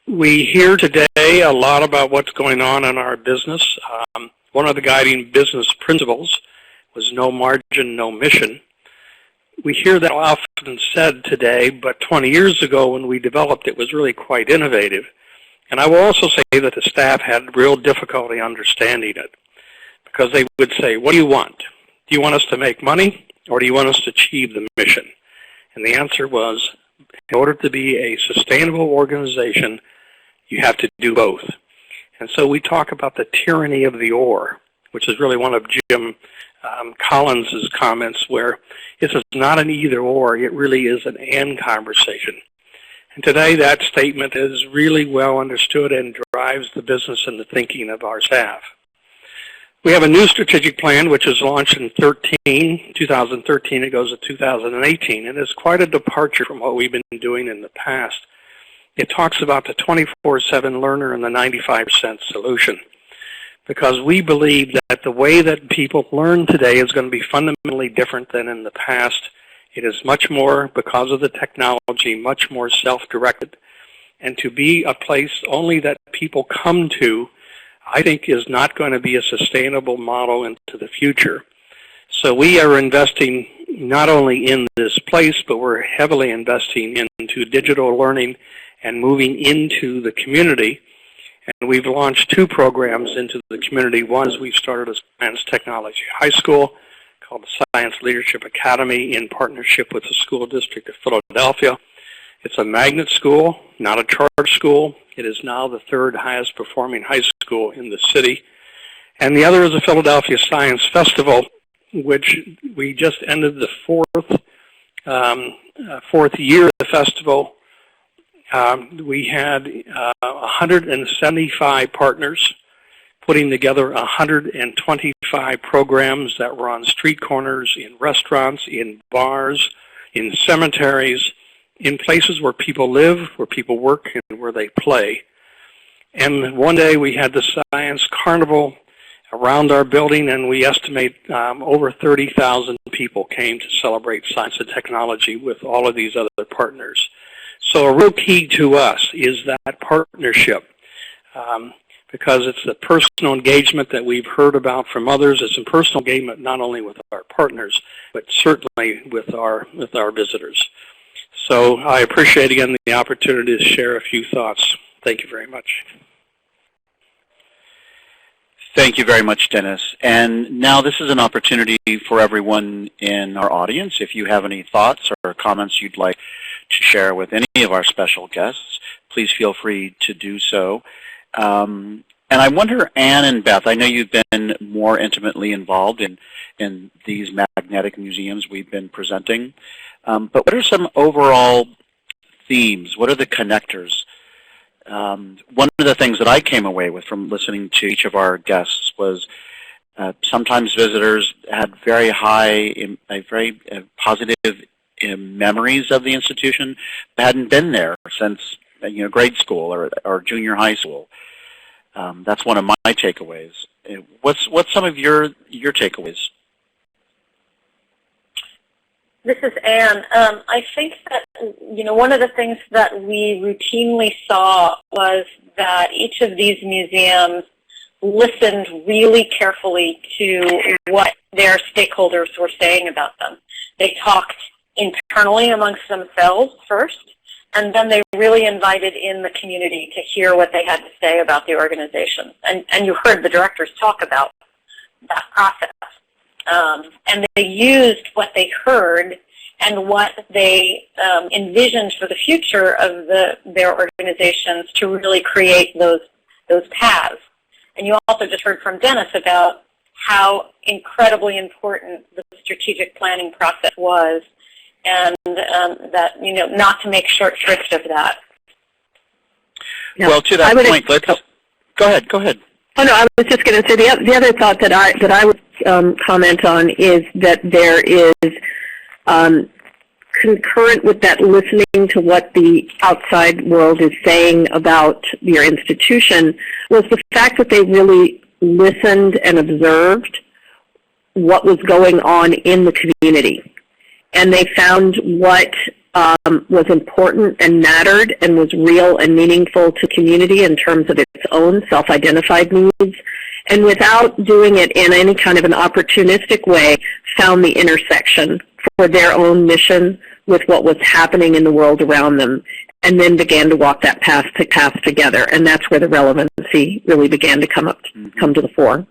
We hear today a lot about what's going on in our business. One of the guiding business principles was no margin, no mission. We hear that often said today, but 20 years ago when we developed it was really quite innovative. And I will also say that the staff had real difficulty understanding it, because they would say, what do you want? Do you want us to make money, or do you want us to achieve the mission? And the answer was, in order to be a sustainable organization, you have to do both. And so we talk about the tyranny of the or, which is really one of Jim Collins' comments, where it's not an either or, it really is an and conversation. And today that statement is really well understood and drives the business and the thinking of our staff. We have a new strategic plan which was launched in 2013. It goes to 2018, and it's quite a departure from what we've been doing in the past. It talks about the 24/7 learner and the 95% solution, because we believe that the way that people learn today is going to be fundamentally different than in the past. It is much more, because of the technology, much more self-directed. And to be a place only that people come to, I think, is not going to be a sustainable model into the future. So we are investing not only in this place, but we're heavily investing into digital learning and moving into the community. And we've launched 2 programs into the community. One is we've started a science technology high school called the Science Leadership Academy in partnership with the School District of Philadelphia. It's a magnet school, not a charter school. It is now the 3rd highest performing high school in the city. And the other is the Philadelphia Science Festival, which we just ended the 4th year of the festival. We had 175 partners putting together 125 programs that were on street corners, in restaurants, in bars, in cemeteries, in places where people live, where people work, and where they play. And one day we had the Science Carnival around our building, and we estimate over 30,000 people came to celebrate science and technology with all of these other partners. So a real key to us is that partnership, because it's the personal engagement that we've heard about from others. It's a personal engagement not only with our partners, but certainly with our visitors. So I appreciate, again, the opportunity to share a few thoughts. Thank you very much. Thank you very much, Dennis. And now this is an opportunity for everyone in our audience. If you have any thoughts or comments you'd like to share with any of our special guests, please feel free to do so. And I wonder, Anne and Beth, I know you've been more intimately involved in these magnetic museums we've been presenting, but what are some overall themes? What are the connectors? One of the things that I came away with from listening to each of our guests was sometimes visitors had very positive memories of the institution, but hadn't been there since grade school or junior high school. That's one of my takeaways. What's some of your takeaways? This is Anne. I think that one of the things that we routinely saw was that each of these museums listened really carefully to what their stakeholders were saying about them. They talked internally amongst themselves first, and then they really invited in the community to hear what they had to say about the organization. And you heard the directors talk about that process. And they used what they heard and what they envisioned for the future of their organizations to really create those paths. And you also just heard from Dennis about how incredibly important the strategic planning process was, and that not to make short shrift of that. Yeah. Well, to that point, let's go ahead. Oh no, I was just going to say the other thought that I would comment on is that there is concurrent with that listening to what the outside world is saying about your institution was the fact that they really listened and observed what was going on in the community. And they found what was important and mattered and was real and meaningful to community in terms of its own self-identified needs, and without doing it in any kind of an opportunistic way, found the intersection for their own mission with what was happening in the world around them, and then began to walk that path together. And that's where the relevancy really began to come to the fore.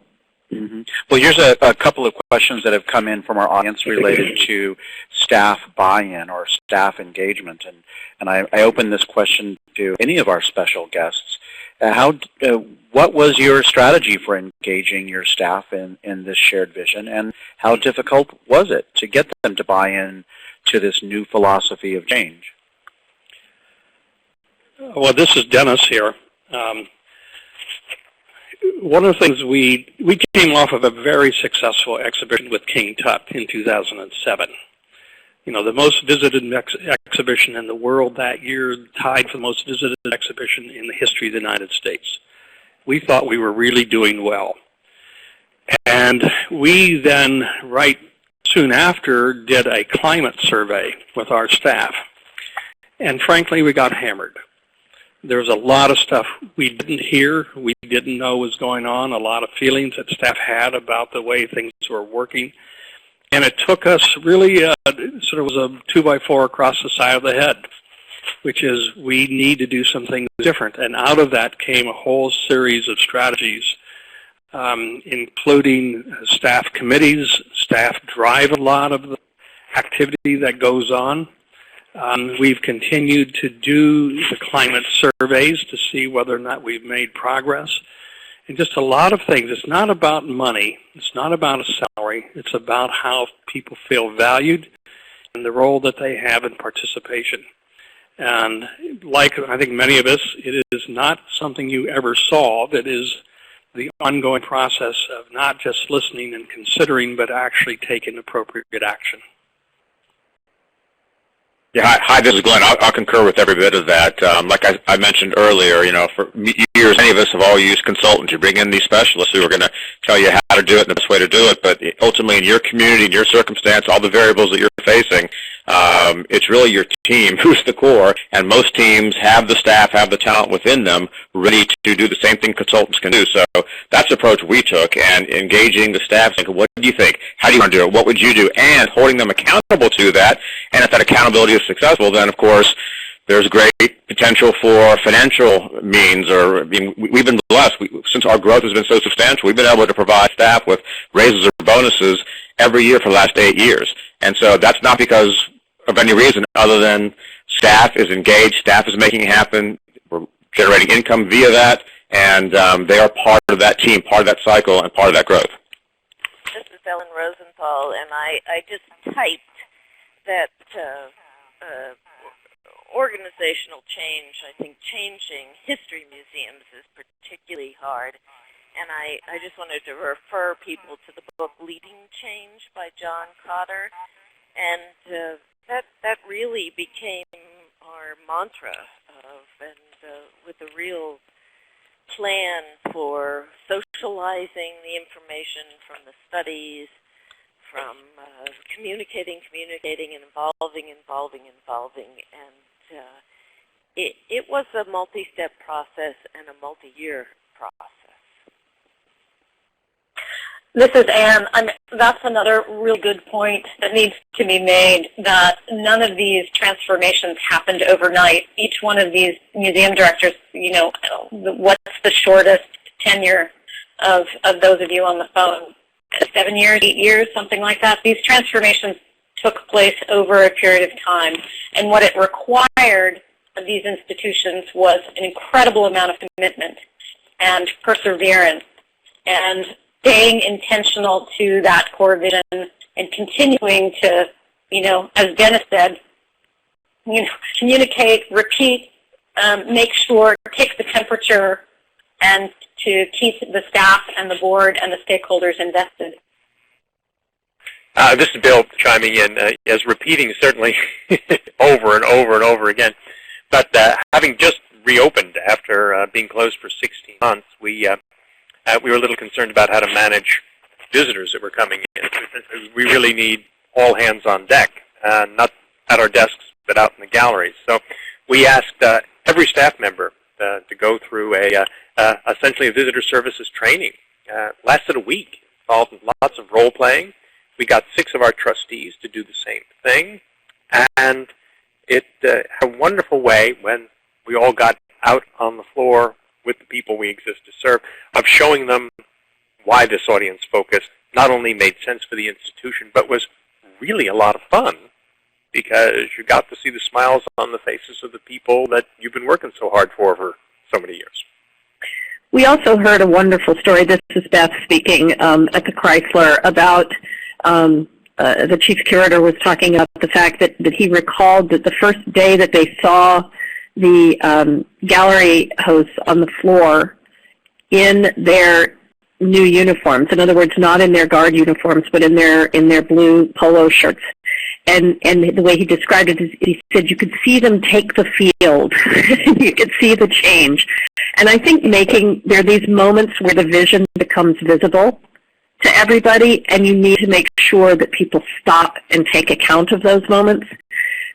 Mm-hmm. Well, here's a couple of questions that have come in from our audience related to staff buy-in or staff engagement. And I open this question to any of our special guests. What was your strategy for engaging your staff in this shared vision, and how difficult was it to get them to buy in to this new philosophy of change? Well, this is Dennis here. One of the things we came off of a very successful exhibition with King Tut in 2007. The most visited exhibition in the world that year, tied for the most visited exhibition in the history of the United States. We thought we were really doing well. And we then, right soon after, did a climate survey with our staff. And frankly, we got hammered. There was a lot of stuff we didn't hear, we didn't know was going on, a lot of feelings that staff had about the way things were working. And it took us really, sort of was a 2x4 across the side of the head, which is we need to do something different. And out of that came a whole series of strategies, including staff committees. Staff drive a lot of the activity that goes on. We've continued to do the climate surveys to see whether or not we've made progress. And just a lot of things. It's not about money. It's not about a salary. It's about how people feel valued and the role that they have in participation. And like I think many of us, it is not something you ever solve. It is the ongoing process of not just listening and considering, but actually taking appropriate action. Yeah, hi, this is Glenn. I'll concur with every bit of that. Like I mentioned earlier, for years, many of us have all used consultants. You bring in these specialists who are going to tell you how to do it and the best way to do it, but ultimately in your community, in your circumstance, all the variables that you're facing, it's really your team who's the core, and most teams have the staff, have the talent within them ready to do the same thing consultants can do. So that's the approach we took, and engaging the staff, saying, what do you think? How do you want to do it? What would you do? And holding them accountable to that, and if that accountability is successful, then of course there's great potential for financial means. Or we've been blessed. Since our growth has been so substantial, we've been able to provide staff with raises or bonuses every year for the last 8 years. And so that's not because of any reason other than staff is engaged, staff is making it happen, we're generating income via that, and they are part of that team, part of that cycle, and part of that growth. This is Ellen Rosenthal, and I just typed that organizational change, I think changing history museums is particularly hard. And I just wanted to refer people to the book Leading Change by John Cotter. And that really became our mantra with a real plan for socializing the information from the studies, from communicating, and involving. And it was a multi-step process and a multi-year process. This is Anne. That's another real good point that needs to be made, that none of these transformations happened overnight. Each one of these museum directors, what's the shortest tenure of those of you on the phone? 7 years, 8 years, something like that. These transformations took place over a period of time. And what it required of these institutions was an incredible amount of commitment and perseverance and staying intentional to that core vision and continuing to, as Dennis said, communicate, repeat, make sure, take the temperature, and to keep the staff and the board and the stakeholders invested. This is Bill chiming in, as repeating certainly over and over and over again. But having just reopened after being closed for 16 months, we were a little concerned about how to manage visitors that were coming in. We really need all hands on deck, not at our desks, but out in the galleries. So we asked every staff member to go through essentially a visitor services training. Lasted a week, involved lots of role playing. We got 6 of our trustees to do the same thing, and it had a wonderful way when we all got out on the floor with the people we exist to serve, of showing them why this audience focus not only made sense for the institution, but was really a lot of fun, because you got to see the smiles on the faces of the people that you've been working so hard for so many years. We also heard a wonderful story, this is Beth speaking, at the Chrysler, about the chief curator was talking about the fact that he recalled that the first day that they saw the gallery hosts on the floor in their new uniforms. In other words, not in their guard uniforms, but in their blue polo shirts. And the way he described it is, he said you could see them take the field. You could see the change. And I think there are these moments where the vision becomes visible to everybody, and you need to make sure that people stop and take account of those moments,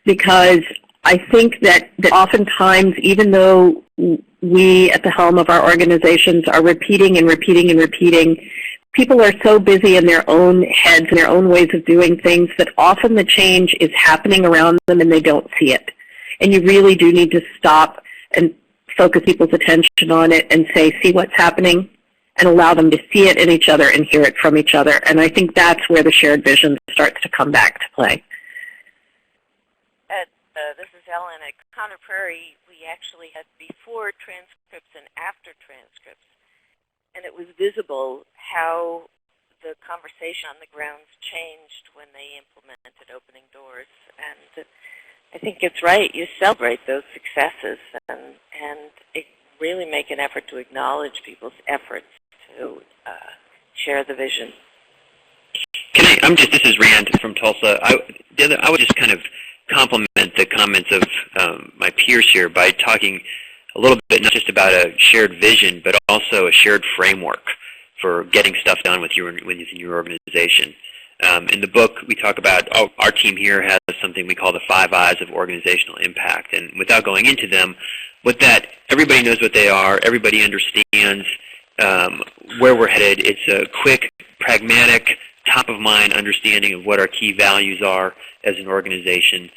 because I think that oftentimes, even though we at the helm of our organizations are repeating and repeating and repeating, people are so busy in their own heads and their own ways of doing things that often the change is happening around them and they don't see it. And you really do need to stop and focus people's attention on it and say, see what's happening, and allow them to see it in each other and hear it from each other. And I think that's where the shared vision starts to come back to play. This is Ellen. At Conner Prairie, we actually had before transcripts and after transcripts, and it was visible how the conversation on the grounds changed when they implemented opening doors. And I think it's right. You celebrate those successes and really make an effort to acknowledge people's efforts to share the vision. This is Rand from Tulsa. I would just kind of compliment the comments of my peers here by talking a little bit not just about a shared vision, but also a shared framework for getting stuff done within your organization. In the book, we talk about our team here has something we call the 5 I's of organizational impact. And without going into them, everybody knows what they are. Everybody understands where we're headed. It's a quick, pragmatic, top-of-mind understanding of what our key values are as an organization.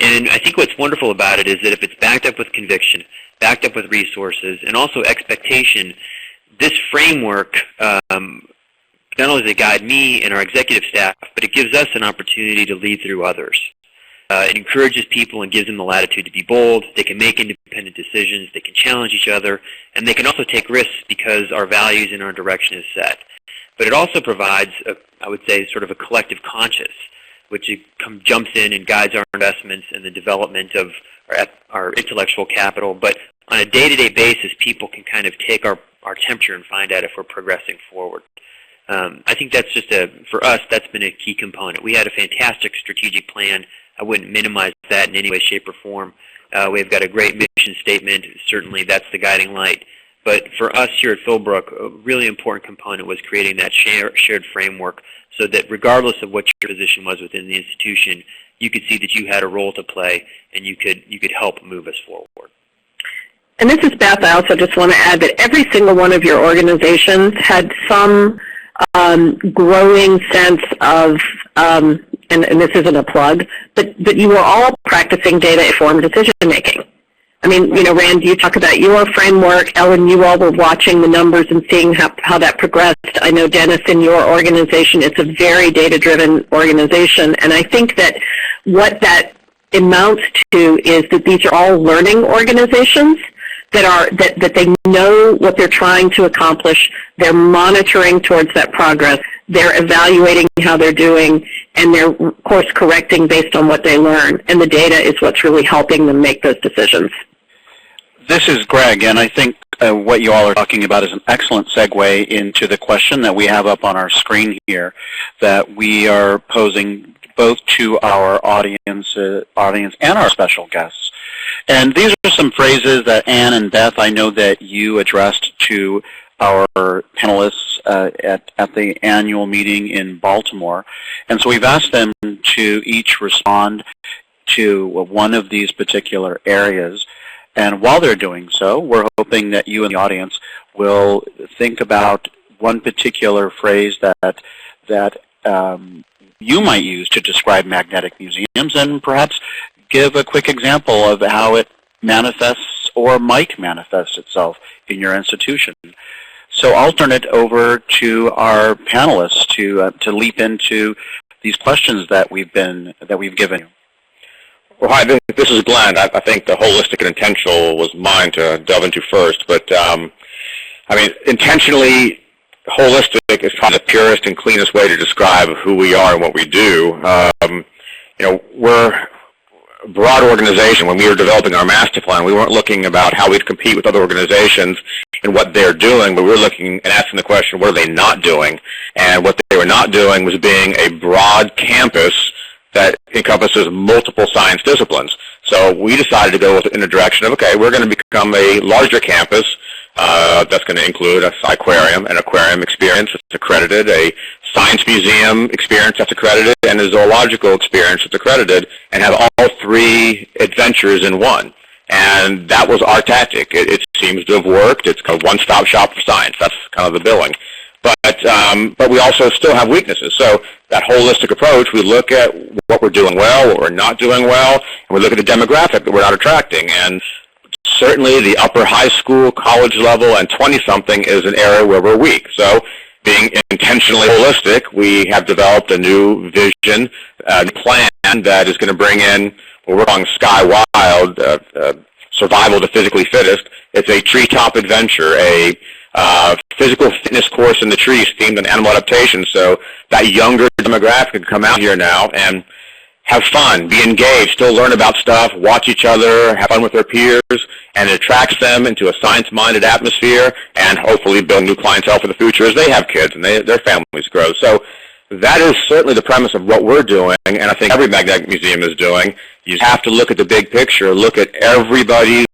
And I think what's wonderful about it is that if it's backed up with conviction, backed up with resources, and also expectation, this framework not only does it guide me and our executive staff, but it gives us an opportunity to lead through others. It encourages people and gives them the latitude to be bold. They can make independent decisions. They can challenge each other. And they can also take risks because our values and our direction is set. But it also provides, I would say, sort of a collective conscience, which jumps in and guides our investments and the development of our intellectual capital. But on a day-to-day basis, people can kind of take our temperature and find out if we're progressing forward. I think that's just for us, that's been a key component. We had a fantastic strategic plan. I wouldn't minimize that in any way, shape, or form. We've got a great mission statement. Certainly that's the guiding light. But for us here at Philbrook, a really important component was creating that shared framework so that regardless of what your position was within the institution, you could see that you had a role to play and you could help move us forward. And this is Beth. I also just want to add that every single one of your organizations had some growing sense of, and this isn't a plug, but you were all practicing data-informed decision-making. I mean, Rand, you talk about your framework. Ellen, you all were watching the numbers and seeing how that progressed. I know, Dennis, in your organization, it's a very data-driven organization. And I think that what that amounts to is that these are all learning organizations that they know what they're trying to accomplish. They're monitoring towards that progress. They're evaluating how they're doing, and they're course correcting based on what they learn. And the data is what's really helping them make those decisions. This is Greg, and I think what you all are talking about is an excellent segue into the question that we have up on our screen here that we are posing both to our audience and our special guests. And these are some phrases that Ann and Beth, I know that you addressed to our panelists at the annual meeting in Baltimore. And so we've asked them to each respond to one of these particular areas. And while they're doing so, we're hoping that you in the audience will think about one particular phrase that you might use to describe magnetic museums, and perhaps give a quick example of how it manifests or might manifest itself in your institution. So I'll turn it over to our panelists to leap into these questions that we've given you. Well, hi, this is Glenn. I think the holistic and intentional was mine to delve into first, but I mean, intentionally holistic is probably the purest and cleanest way to describe who we are and what we do. We're a broad organization. When we were developing our master plan, we weren't looking about how we'd compete with other organizations and what they're doing, but we were looking and asking the question, what are they not doing? And what they were not doing was being a broad campus that encompasses multiple science disciplines. So we decided to go in the direction of, okay, we're going to become a larger campus that's going to include an aquarium experience that's accredited, a science museum experience that's accredited, and a zoological experience that's accredited, and have all three adventures in one. And that was our tactic. It seems to have worked. It's kind of one-stop shop for science. That's kind of the billing. But we also still have weaknesses. So that holistic approach, we look at what we're doing well, what we're not doing well, and we look at the demographic that we're not attracting. And certainly the upper high school, college level, and 20-something is an area where we're weak. So being intentionally holistic, we have developed a new vision, a plan that is going to bring in what we're calling Sky Wild, survival to physically fittest. It's a treetop adventure, a physical fitness course in the trees themed on animal adaptation, so that younger demographic can come out here now and have fun, be engaged, still learn about stuff, watch each other, have fun with their peers, and it attracts them into a science-minded atmosphere and hopefully build new clientele for the future as they have kids and their families grow. So that is certainly the premise of what we're doing, and I think every magnetic museum is doing. You have to look at the big picture, look at everybody's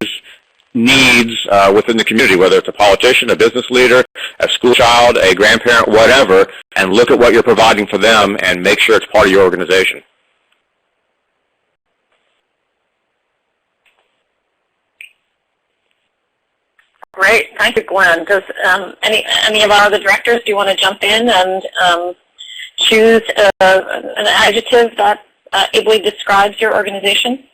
needs within the community, whether it's a politician, a business leader, a school child, a grandparent, whatever, and look at what you're providing for them and make sure it's part of your organization. Great, thank you, Glenn. Does any of our other directors, do you want to jump in and choose an adjective that ably describes your organization?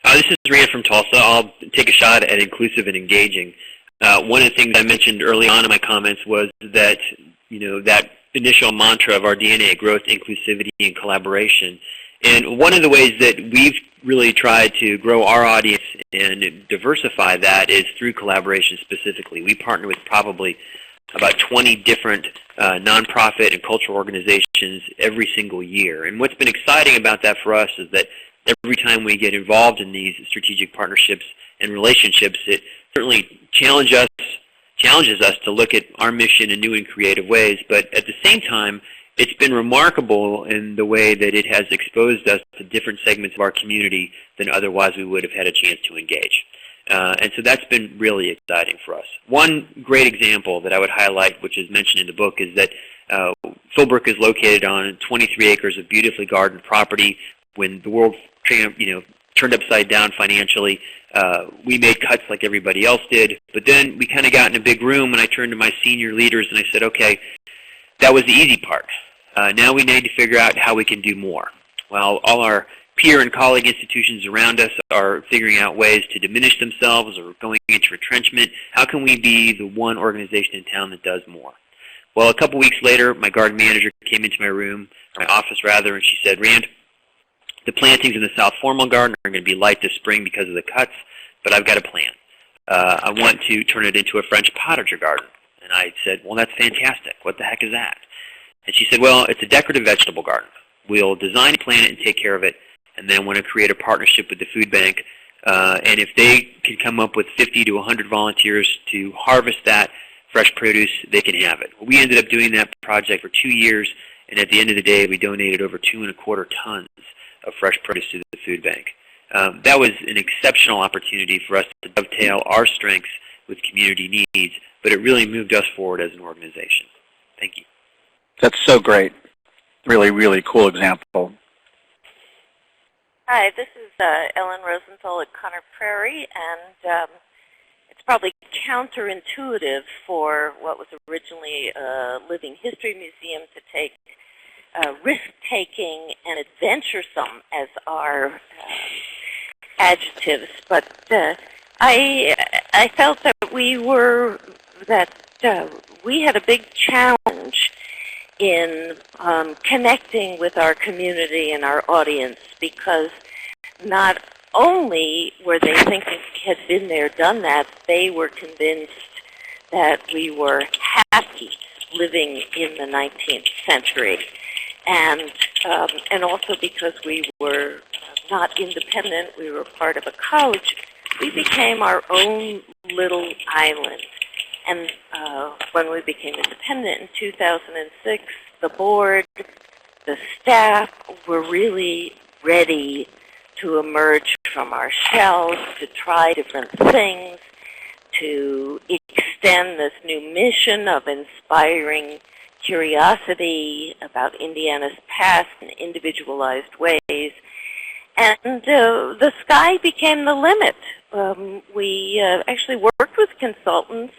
This is Rand from Tulsa. I'll take a shot at inclusive and engaging. One of the things I mentioned early on in my comments was that, that initial mantra of our DNA, growth, inclusivity, and collaboration. And one of the ways that we've really tried to grow our audience and diversify that is through collaboration specifically. We partner with probably about 20 different nonprofit and cultural organizations every single year. And what's been exciting about that for us is that every time we get involved in these strategic partnerships and relationships, it certainly challenges us to look at our mission in new and creative ways. But at the same time, it's been remarkable in the way that it has exposed us to different segments of our community than otherwise we would have had a chance to engage. And so that's been really exciting for us. One great example that I would highlight, which is mentioned in the book, is that Philbrook is located on 23 acres of beautifully gardened property. When the world turned upside down financially, we made cuts like everybody else did. But then we kind of got in a big room, and I turned to my senior leaders and I said, okay, that was the easy part. Now we need to figure out how we can do more. While all our peer and colleague institutions around us are figuring out ways to diminish themselves or going into retrenchment, how can we be the one organization in town that does more? Well, a couple weeks later, my garden manager came into my office, and she said, Rand, the plantings in the South Formal Garden are going to be light this spring because of the cuts, but I've got a plan. I want to turn it into a French potager garden. And I said, well, that's fantastic. What the heck is that? And she said, well, it's a decorative vegetable garden. We'll design, plant it, and take care of it, and then want to create a partnership with the food bank. And if they can come up with 50 to 100 volunteers to harvest that fresh produce, they can have it. We ended up doing that project for 2 years, and at the end of the day, we donated over 2.25 tons of fresh produce to the food bank. That was an exceptional opportunity for us to dovetail our strengths with community needs, but it really moved us forward as an organization. Thank you. That's so great. Really, really cool example. Hi, this is Ellen Rosenthal at Conner Prairie, and it's probably counterintuitive for what was originally a living history museum to take risk-taking and adventuresome as our adjectives, but I felt that we had a big challenge in connecting with our community and our audience, because not only were they thinking we had been there, done that, they were convinced that we were happy living in the 19th century. And also because we were not independent, we were part of a college, we became our own little island. And when we became independent in 2006, the board, the staff were really ready to emerge from our shells, to try different things, to extend this new mission of inspiring curiosity about Indiana's past in individualized ways. And the sky became the limit. We actually worked with consultants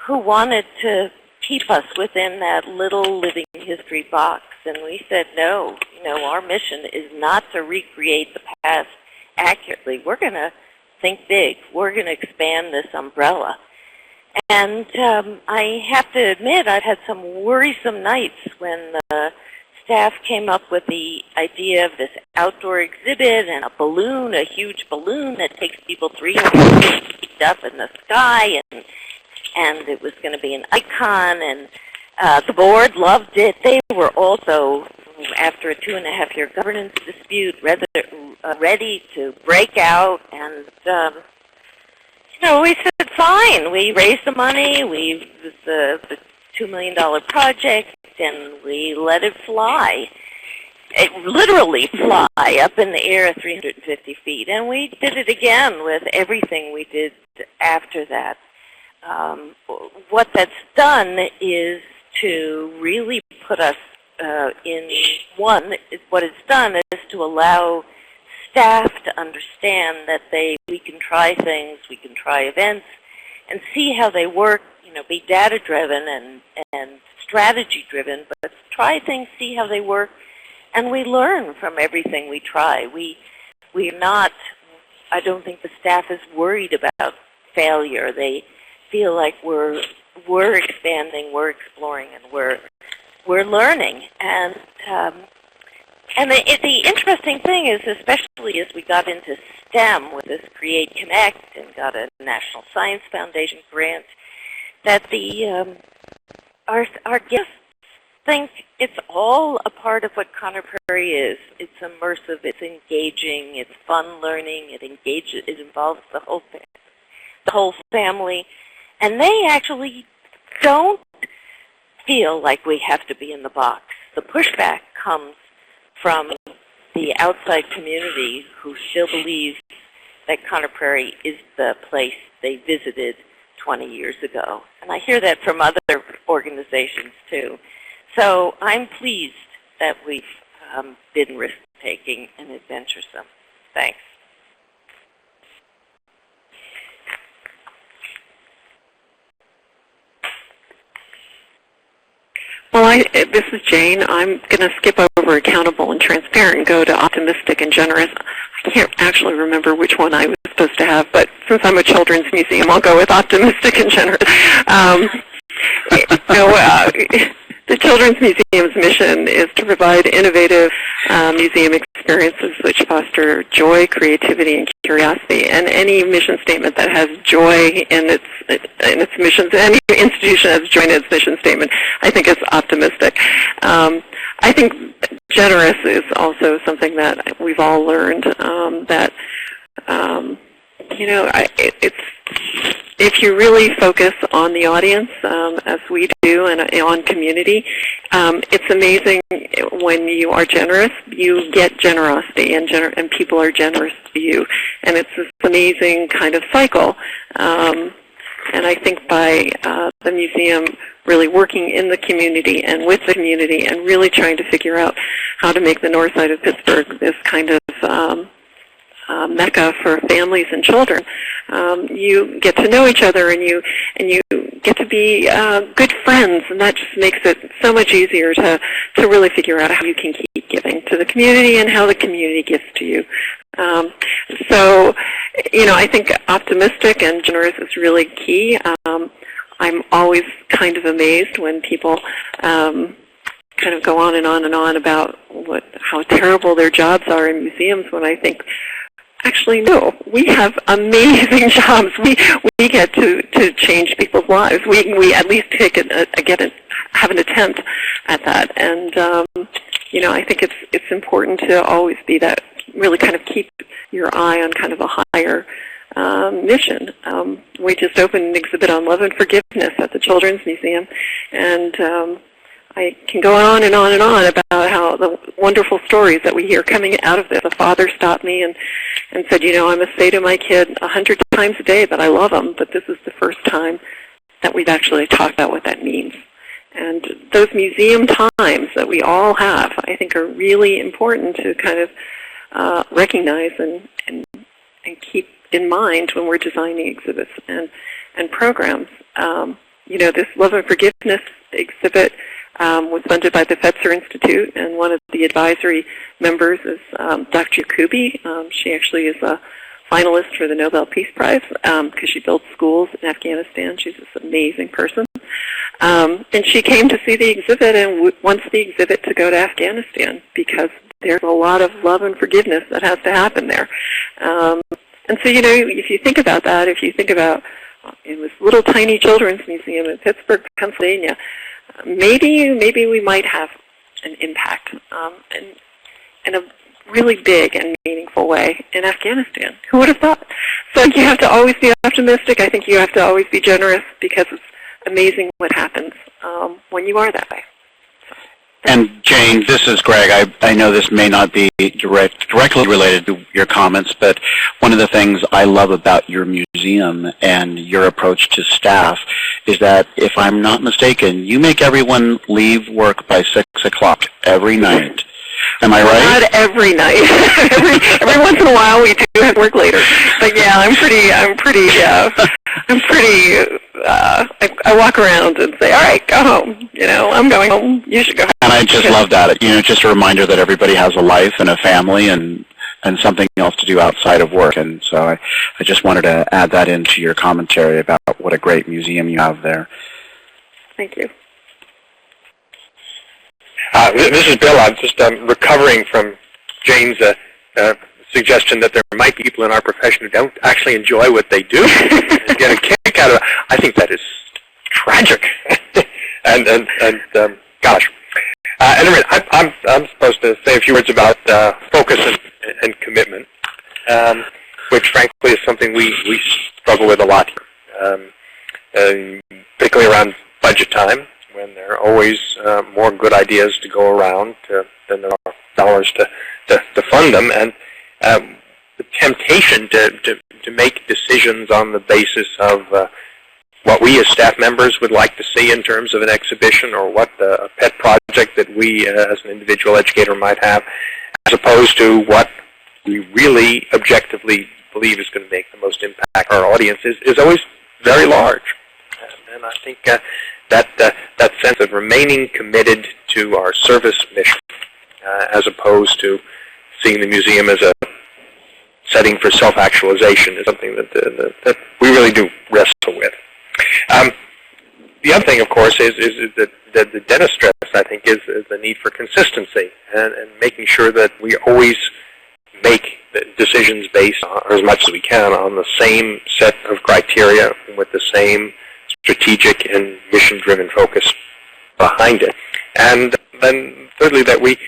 who wanted to keep us within that little living history box. And we said, no, our mission is not to recreate the past accurately. We're going to think big. We're going to expand this umbrella. And I have to admit, I've had some worrisome nights when the staff came up with the idea of this outdoor exhibit and a balloon, a huge balloon that takes people 300 feet up in the sky, and it was going to be an icon, and the board loved it. They were also, after a 2.5-year governance dispute, ready to break out, and we said, fine. We raised the money. It was the $2 million project, and we let it fly. It literally fly up in the air at 350 feet. And we did it again with everything we did after that. What that's done is to really put us what it's done is to allow staff to understand that we can try things, we can try events, and see how they work, be data-driven and strategy-driven, but try things, see how they work, and we learn from everything we try. We're not, I don't think the staff is worried about failure. They feel like we're expanding, we're exploring, and we're learning. And And the interesting thing is, especially as we got into STEM with this Create Connect and got a National Science Foundation grant, that our guests think it's all a part of what Conner Prairie is. It's immersive, it's engaging, it's fun learning, it involves the whole family, and they actually don't feel like we have to be in the box. The pushback comes from the outside community who still believes that Conner Prairie is the place they visited 20 years ago. And I hear that from other organizations too. So I'm pleased that we've been risk-taking and adventuresome. Thanks. Well, this is Jane. I'm going to skip over accountable and transparent and go to optimistic and generous. I can't actually remember which one I was supposed to have, but since I'm a children's museum, I'll go with optimistic and generous. The Children's Museum's mission is to provide innovative museum experiences which foster joy, creativity, and curiosity. And any mission statement that has joy in its missions, any institution has joy in its mission statement, I think is optimistic. I think generous is also something that we've all learned that if you really focus on the audience, as we do, and on community, it's amazing when you are generous, you get generosity, and people are generous to you. And it's this amazing kind of cycle. And I think by the museum really working in the community and with the community and really trying to figure out how to make the north side of Pittsburgh this kind of mecca for families and children, you get to know each other, and you get to be good friends, and that just makes it so much easier to really figure out how you can keep giving to the community and how the community gives to you. So, I think optimistic and generous is really key. I'm always kind of amazed when people kind of go on and on and on about how terrible their jobs are in museums, when I think, actually, no. We have amazing jobs. We get to change people's lives. We at least have an attempt at that. And I think it's important to always be that, really kind of keep your eye on kind of a higher mission. We just opened an exhibit on love and forgiveness at the Children's Museum, and I can go on and on and on about how the wonderful stories that we hear coming out of this. A father stopped me and said, I must say to my kid 100 times a day that I love him, but this is the first time that we've actually talked about what that means. And those museum times that we all have, I think, are really important to kind of recognize and keep in mind when we're designing exhibits and programs. This Love and Forgiveness exhibit was funded by the Fetzer Institute, and one of the advisory members is Dr. Yakubi. She actually is a finalist for the Nobel Peace Prize because she built schools in Afghanistan. She's this amazing person. And she came to see the exhibit and wants the exhibit to go to Afghanistan because there's a lot of love and forgiveness that has to happen there. And so, if you think about that, if you think about in this little tiny children's museum in Pittsburgh, Pennsylvania, maybe we might have an impact in a really big and meaningful way in Afghanistan. Who would have thought? So you have to always be optimistic. I think you have to always be generous, because it's amazing what happens when you are that way. And Jane, this is Greg. I know this may not be directly related to your comments, but one of the things I love about your museum and your approach to staff is that, if I'm not mistaken, you make everyone leave work by 6 o'clock every night. Am I right? Not every night. every once in a while we do have work later. But yeah, I walk around and say, all right, go home. I'm going home. You should go home. And I just love that. Just a reminder that everybody has a life and a family and something else to do outside of work. And so I just wanted to add that into your commentary about what a great museum you have there. Thank you. This is Bill. I'm just recovering from Jane's suggestion that there might be people in our profession who don't actually enjoy what they do and get a kick out of it. I think that is tragic. and gosh. Anyway, I'm supposed to say a few words about focus and commitment, which frankly is something we struggle with a lot here, particularly around budget time, when there are always more good ideas to go around than there are dollars to fund them, and the temptation to make decisions on the basis of what we as staff members would like to see in terms of an exhibition, or what a pet project that we as an individual educator might have, as opposed to what we really objectively believe is going to make the most impact on our audience, is always very large. And I think that sense of remaining committed to our service mission, as opposed to seeing the museum as a setting for self-actualization, is something that we really do wrestle with. The other thing, of course, is that the dentist stress, I think, is the need for consistency and making sure that we always make decisions based on, or as much as we can, on the same set of criteria with the same strategic and mission-driven focus behind it. And then thirdly, that we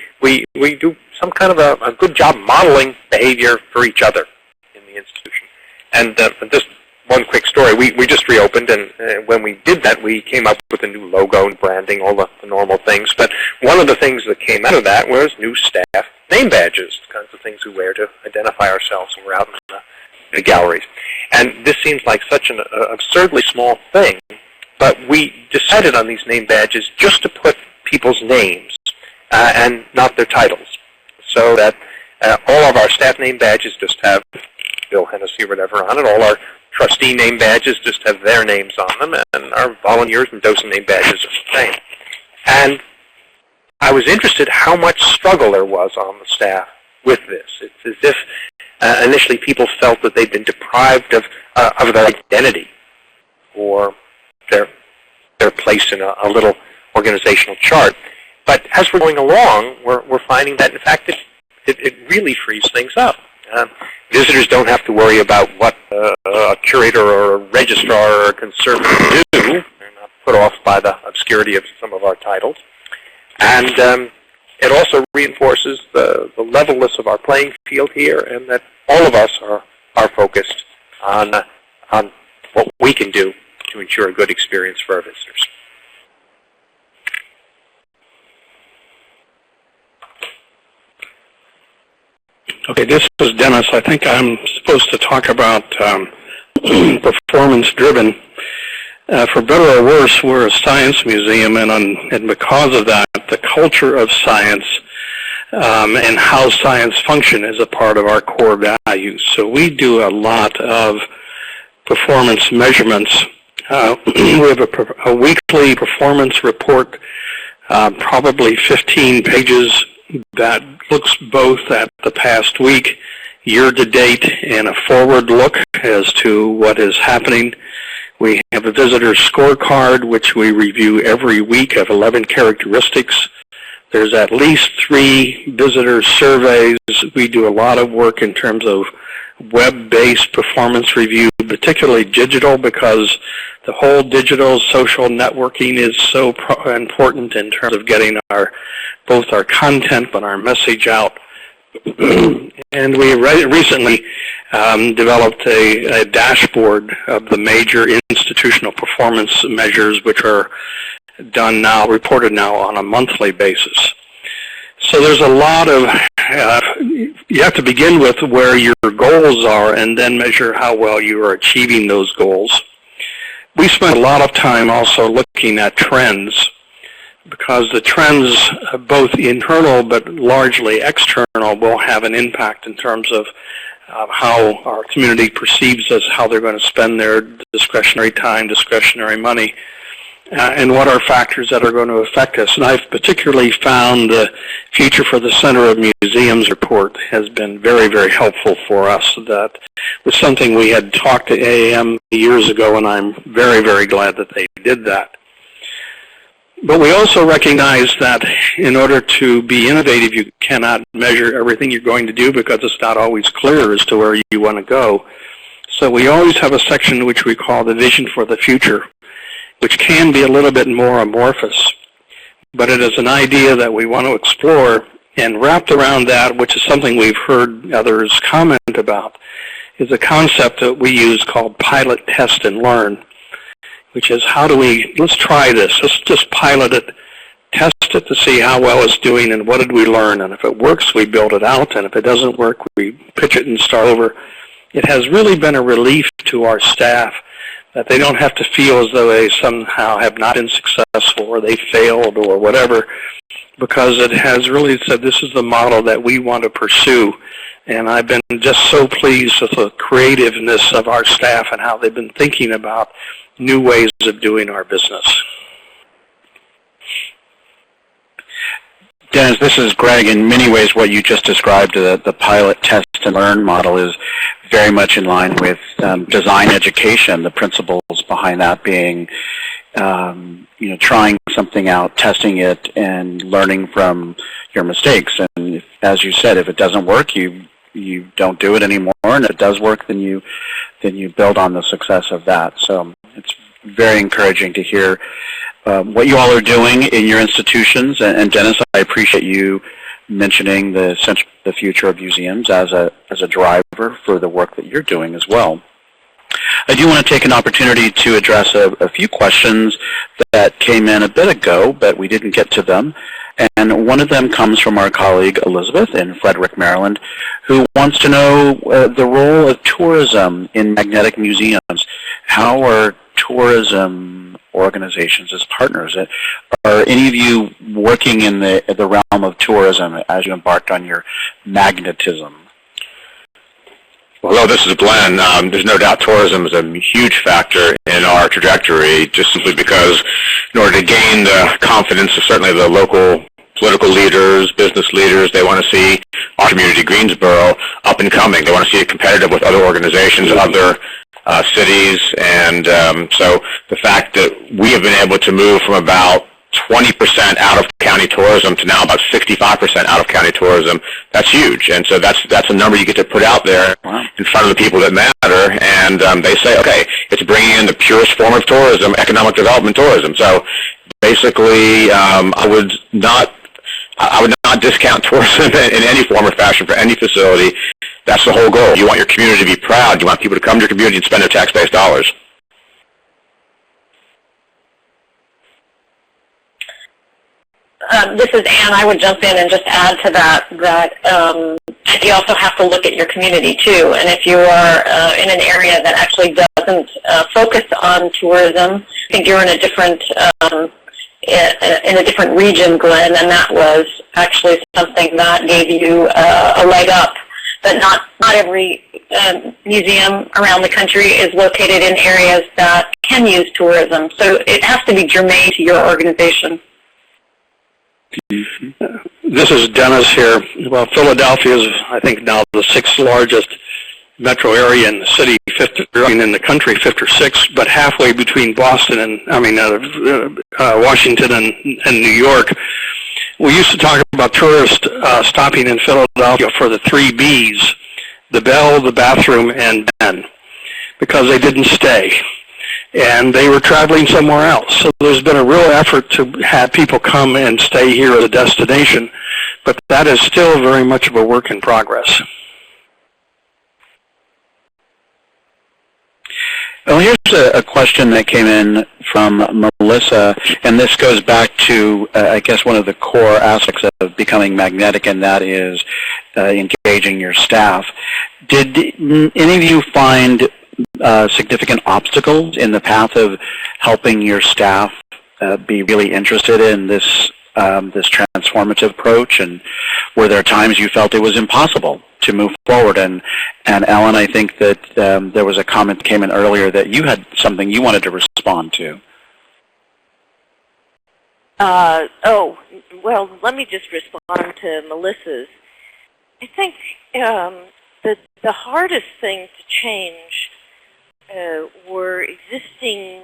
do some kind of a good job modeling behavior for each other in the institution. And just one quick story. We just reopened, and when we did that, we came up with a new logo and branding, all the normal things. But one of the things that came out of that was new staff name badges, the kinds of things we wear to identify ourselves when we're out in the galleries. And this seems like such an absurdly small thing, but we decided on these name badges just to put people's names and not their titles, so that all of our staff name badges just have Bill Hennessy or whatever on it. All our trustee name badges just have their names on them, and our volunteers and docent name badges are the same. And I was interested how much struggle there was on the staff with this. It's as if initially people felt that they'd been deprived of their identity or their place in a little organizational chart. But as we're going along, we're finding that, in fact, it really frees things up. Visitors don't have to worry about what a curator or a registrar or a conservator do. They're not put off by the obscurity of some of our titles. And it also reinforces the levelness of our playing field here, and that all of us are focused on what we can do to ensure a good experience for our visitors. Okay, this is Dennis. I think I'm supposed to talk about performance-driven. For better or worse, we're a science museum, and because of that, the culture of science and how science function is a part of our core values. So we do a lot of performance measurements. We have a weekly performance report, probably 15 pages, that looks both at the past week, year-to-date, and a forward look as to what is happening. We have a visitor scorecard, which we review every week, of 11 characteristics. There's at least 3 visitor surveys. We do a lot of work in terms of web-based performance review, particularly digital, because the whole digital social networking is so important in terms of getting both our content but our message out. And we recently developed a dashboard of the major institutional performance measures, which are reported now on a monthly basis. So there's a lot of, you have to begin with where your goals are and then measure how well you are achieving those goals. We spend a lot of time also looking at trends, because the trends, both internal but largely external, will have an impact in terms of how our community perceives us, how they're going to spend their discretionary time, discretionary money, and what are factors that are going to affect us. And I've particularly found the Future for the Center of Museums report has been very, very helpful for us. That was something we had talked to AAM years ago, and I'm very, very glad that they did that. But we also recognize that in order to be innovative, you cannot measure everything you're going to do because it's not always clear as to where you want to go. So we always have a section which we call the vision for the future, which can be a little bit more amorphous. But it is an idea that we want to explore, and wrapped around that, which is something we've heard others comment about, is a concept that we use called pilot, test, and learn, which is let's try this. Let's just pilot it, test it to see how well it's doing and what did we learn. And if it works, we build it out. And if it doesn't work, we pitch it and start over. It has really been a relief to our staff that they don't have to feel as though they somehow have not been successful or they failed or whatever, because it has really said this is the model that we want to pursue. And I've been just so pleased with the creativeness of our staff and how they've been thinking about new ways of doing our business. Dennis, this is Greg. In many ways, what you just described, the pilot, test, and learn model is very much in line with design education, the principles behind that being trying something out, testing it, and learning from your mistakes. And as you said, if it doesn't work, you don't do it anymore, and if it does work, then you build on the success of that. So it's very encouraging to hear what you all are doing in your institutions. And Dennis, I appreciate you mentioning the future of museums as a driver for the work that you're doing as well. I do want to take an opportunity to address a few questions that came in a bit ago, but we didn't get to them. And one of them comes from our colleague Elizabeth in Frederick, Maryland, who wants to know the role of tourism in magnetic museums. How are tourism organizations as partners? Are any of you working in the realm of tourism as you embarked on your magnetism? Well, hello, this is Glenn. There's no doubt tourism is a huge factor in our trajectory, just simply because in order to gain the confidence of certainly the local political leaders, business leaders, they want to see our community, Greensboro, up and coming. They want to see it competitive with other organizations, other cities, and so the fact that we have been able to move from about 20% out-of-county tourism to now about 65% out-of-county tourism, that's huge. And so that's a number you get to put out there in front of the people that matter, and they say, okay, it's bringing in the purest form of tourism, economic development tourism. So basically, I would not discount tourism in any form or fashion for any facility. That's the whole goal. You want your community to be proud. You want people to come to your community and spend their tax-based dollars. This is Anne. I would jump in and just add to that you also have to look at your community too. And if you are in an area that actually doesn't focus on tourism, I think you're in a different region, Glenn, and that was actually something that gave you a leg up. But not every museum around the country is located in areas that can use tourism. So it has to be germane to your organization. This is Dennis here. Well, Philadelphia is, I think, now the 6th largest metro area in the city, in the country, 5th or 6th, but halfway between Boston and, Washington and New York. We used to talk about tourists stopping in Philadelphia for the 3 Bs, the bell, the bathroom, and Ben, because they didn't stay. And they were traveling somewhere else. So there's been a real effort to have people come and stay here as a destination, but that is still very much of a work in progress. Well, here's a question that came in from Melissa, and this goes back to, I guess, one of the core aspects of becoming magnetic, and that is engaging your staff. Did any of you find significant obstacles in the path of helping your staff be really interested in this transformative approach? And were there times you felt it was impossible to move forward? And Ellen, I think that there was a comment that came in earlier that you had something you wanted to respond to. Well, let me just respond to Melissa's. I think the hardest thing to change were existing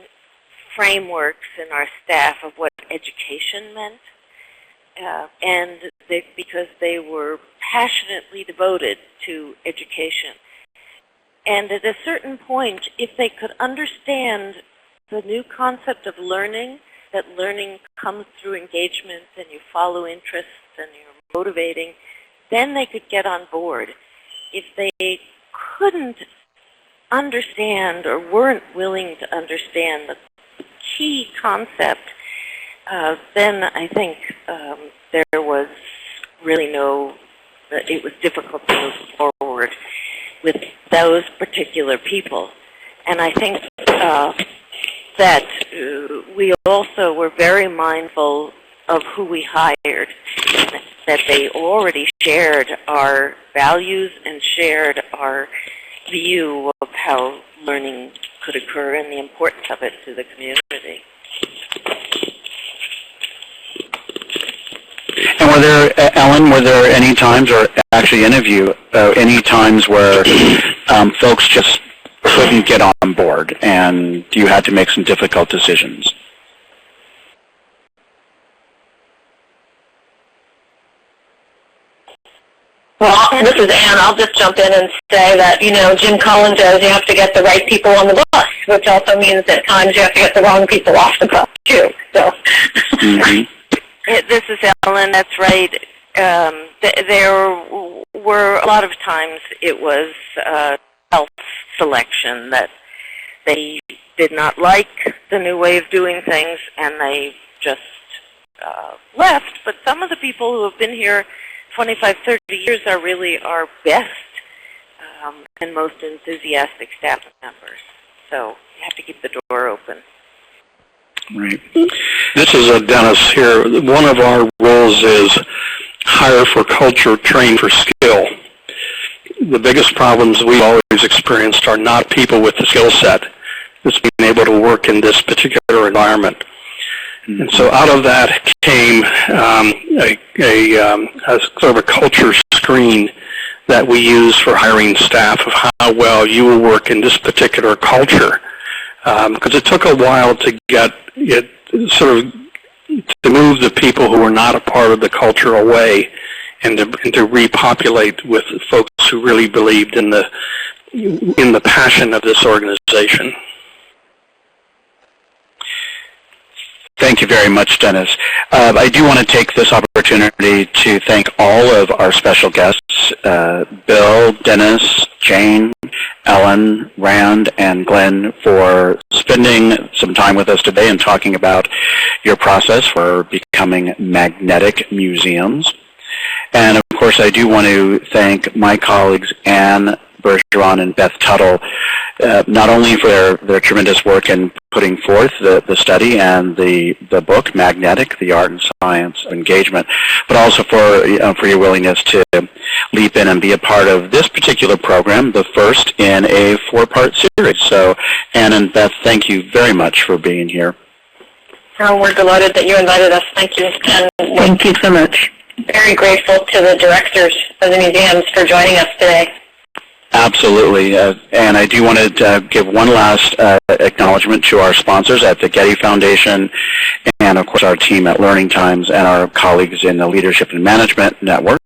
frameworks in our staff of what education meant, because they were passionately devoted to education. And at a certain point, if they could understand the new concept of learning, that learning comes through engagement and you follow interests and you're motivating, then they could get on board. If they couldn't understand or weren't willing to understand the key concept, then I think there was really it was difficult to move forward with those particular people. And I think that we also were very mindful of who we hired, that they already shared our values and shared our view of how learning could occur and the importance of it to the community. And were there, Ellen, were there any times, or actually any of you, any times where folks just couldn't get on board and you had to make some difficult decisions? Well, this is Anne. I'll just jump in and say that, Jim Collins says you have to get the right people on the bus, which also means that at times you have to get the wrong people off the bus, too. So. Mm-hmm. This is Ellen. That's right. There were a lot of times it was self-selection, that they did not like the new way of doing things and they just left. But some of the people who have been here 25, 30 years are really our best and most enthusiastic staff members. So you have to keep the door open. Right. This is Dennis here. One of our roles is hire for culture, train for skill. The biggest problems we've always experienced are not people with the skill set. It's being able to work in this particular environment. And so out of that came a sort of a culture screen that we use for hiring staff of how well you will work in this particular culture. Because it took a while to get it sort of to move the people who were not a part of the culture away and to repopulate with folks who really believed in the passion of this organization. Thank you very much, Dennis. I do want to take this opportunity to thank all of our special guests, Bill, Dennis, Jane, Ellen, Rand, and Glenn, for spending some time with us today and talking about your process for becoming magnetic museums. And of course, I do want to thank my colleagues, Anne Bergeron and Beth Tuttle, not only for their tremendous work in putting forth the study and the book, Magnetic, The Art and Science of Engagement, but also for your willingness to leap in and be a part of this particular program, the first in a 4-part series. So, Anne and Beth, thank you very much for being here. Oh, we're delighted that you invited us. Thank you. And Thank you so much. very grateful to the directors of the museums for joining us today. Absolutely. And I do want to give one last acknowledgement to our sponsors at the Getty Foundation and, of course, our team at Learning Times and our colleagues in the Leadership and Management Network.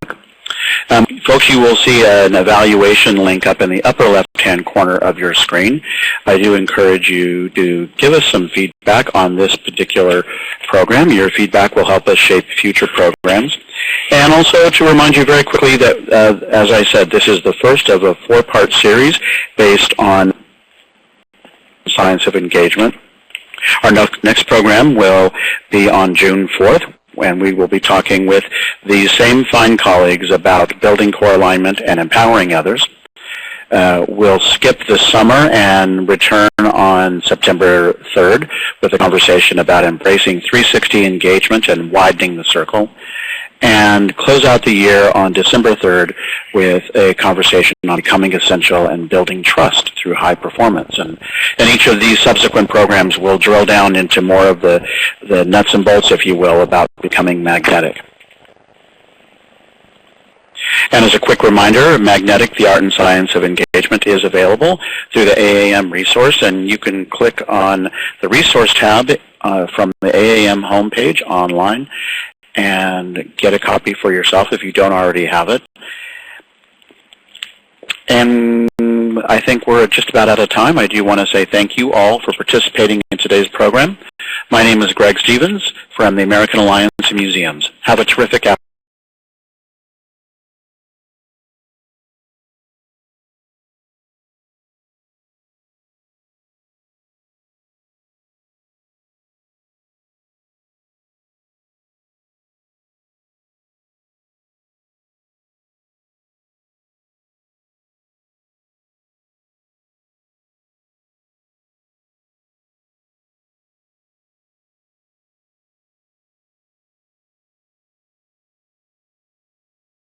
Folks, you will see an evaluation link up in the upper left-hand corner of your screen. I do encourage you to give us some feedback on this particular program. Your feedback will help us shape future programs. And also to remind you very quickly that, as I said, this is the first of a 4-part series based on science of engagement. Our next program will be on June 4th, when we will be talking with these same fine colleagues about building core alignment and empowering others. We'll skip the summer and return on September 3rd with a conversation about embracing 360 engagement and widening the circle, and close out the year on December 3rd with a conversation on becoming essential and building trust through high performance. And each of these subsequent programs will drill down into more of the nuts and bolts, if you will, about becoming magnetic. And as a quick reminder, Magnetic, the Art and Science of Engagement is available through the AAM resource, and you can click on the resource tab from the AAM homepage online and get a copy for yourself if you don't already have it. And I think we're just about out of time. I do want to say thank you all for participating in today's program. My name is Greg Stevens from the American Alliance of Museums. Have a terrific afternoon.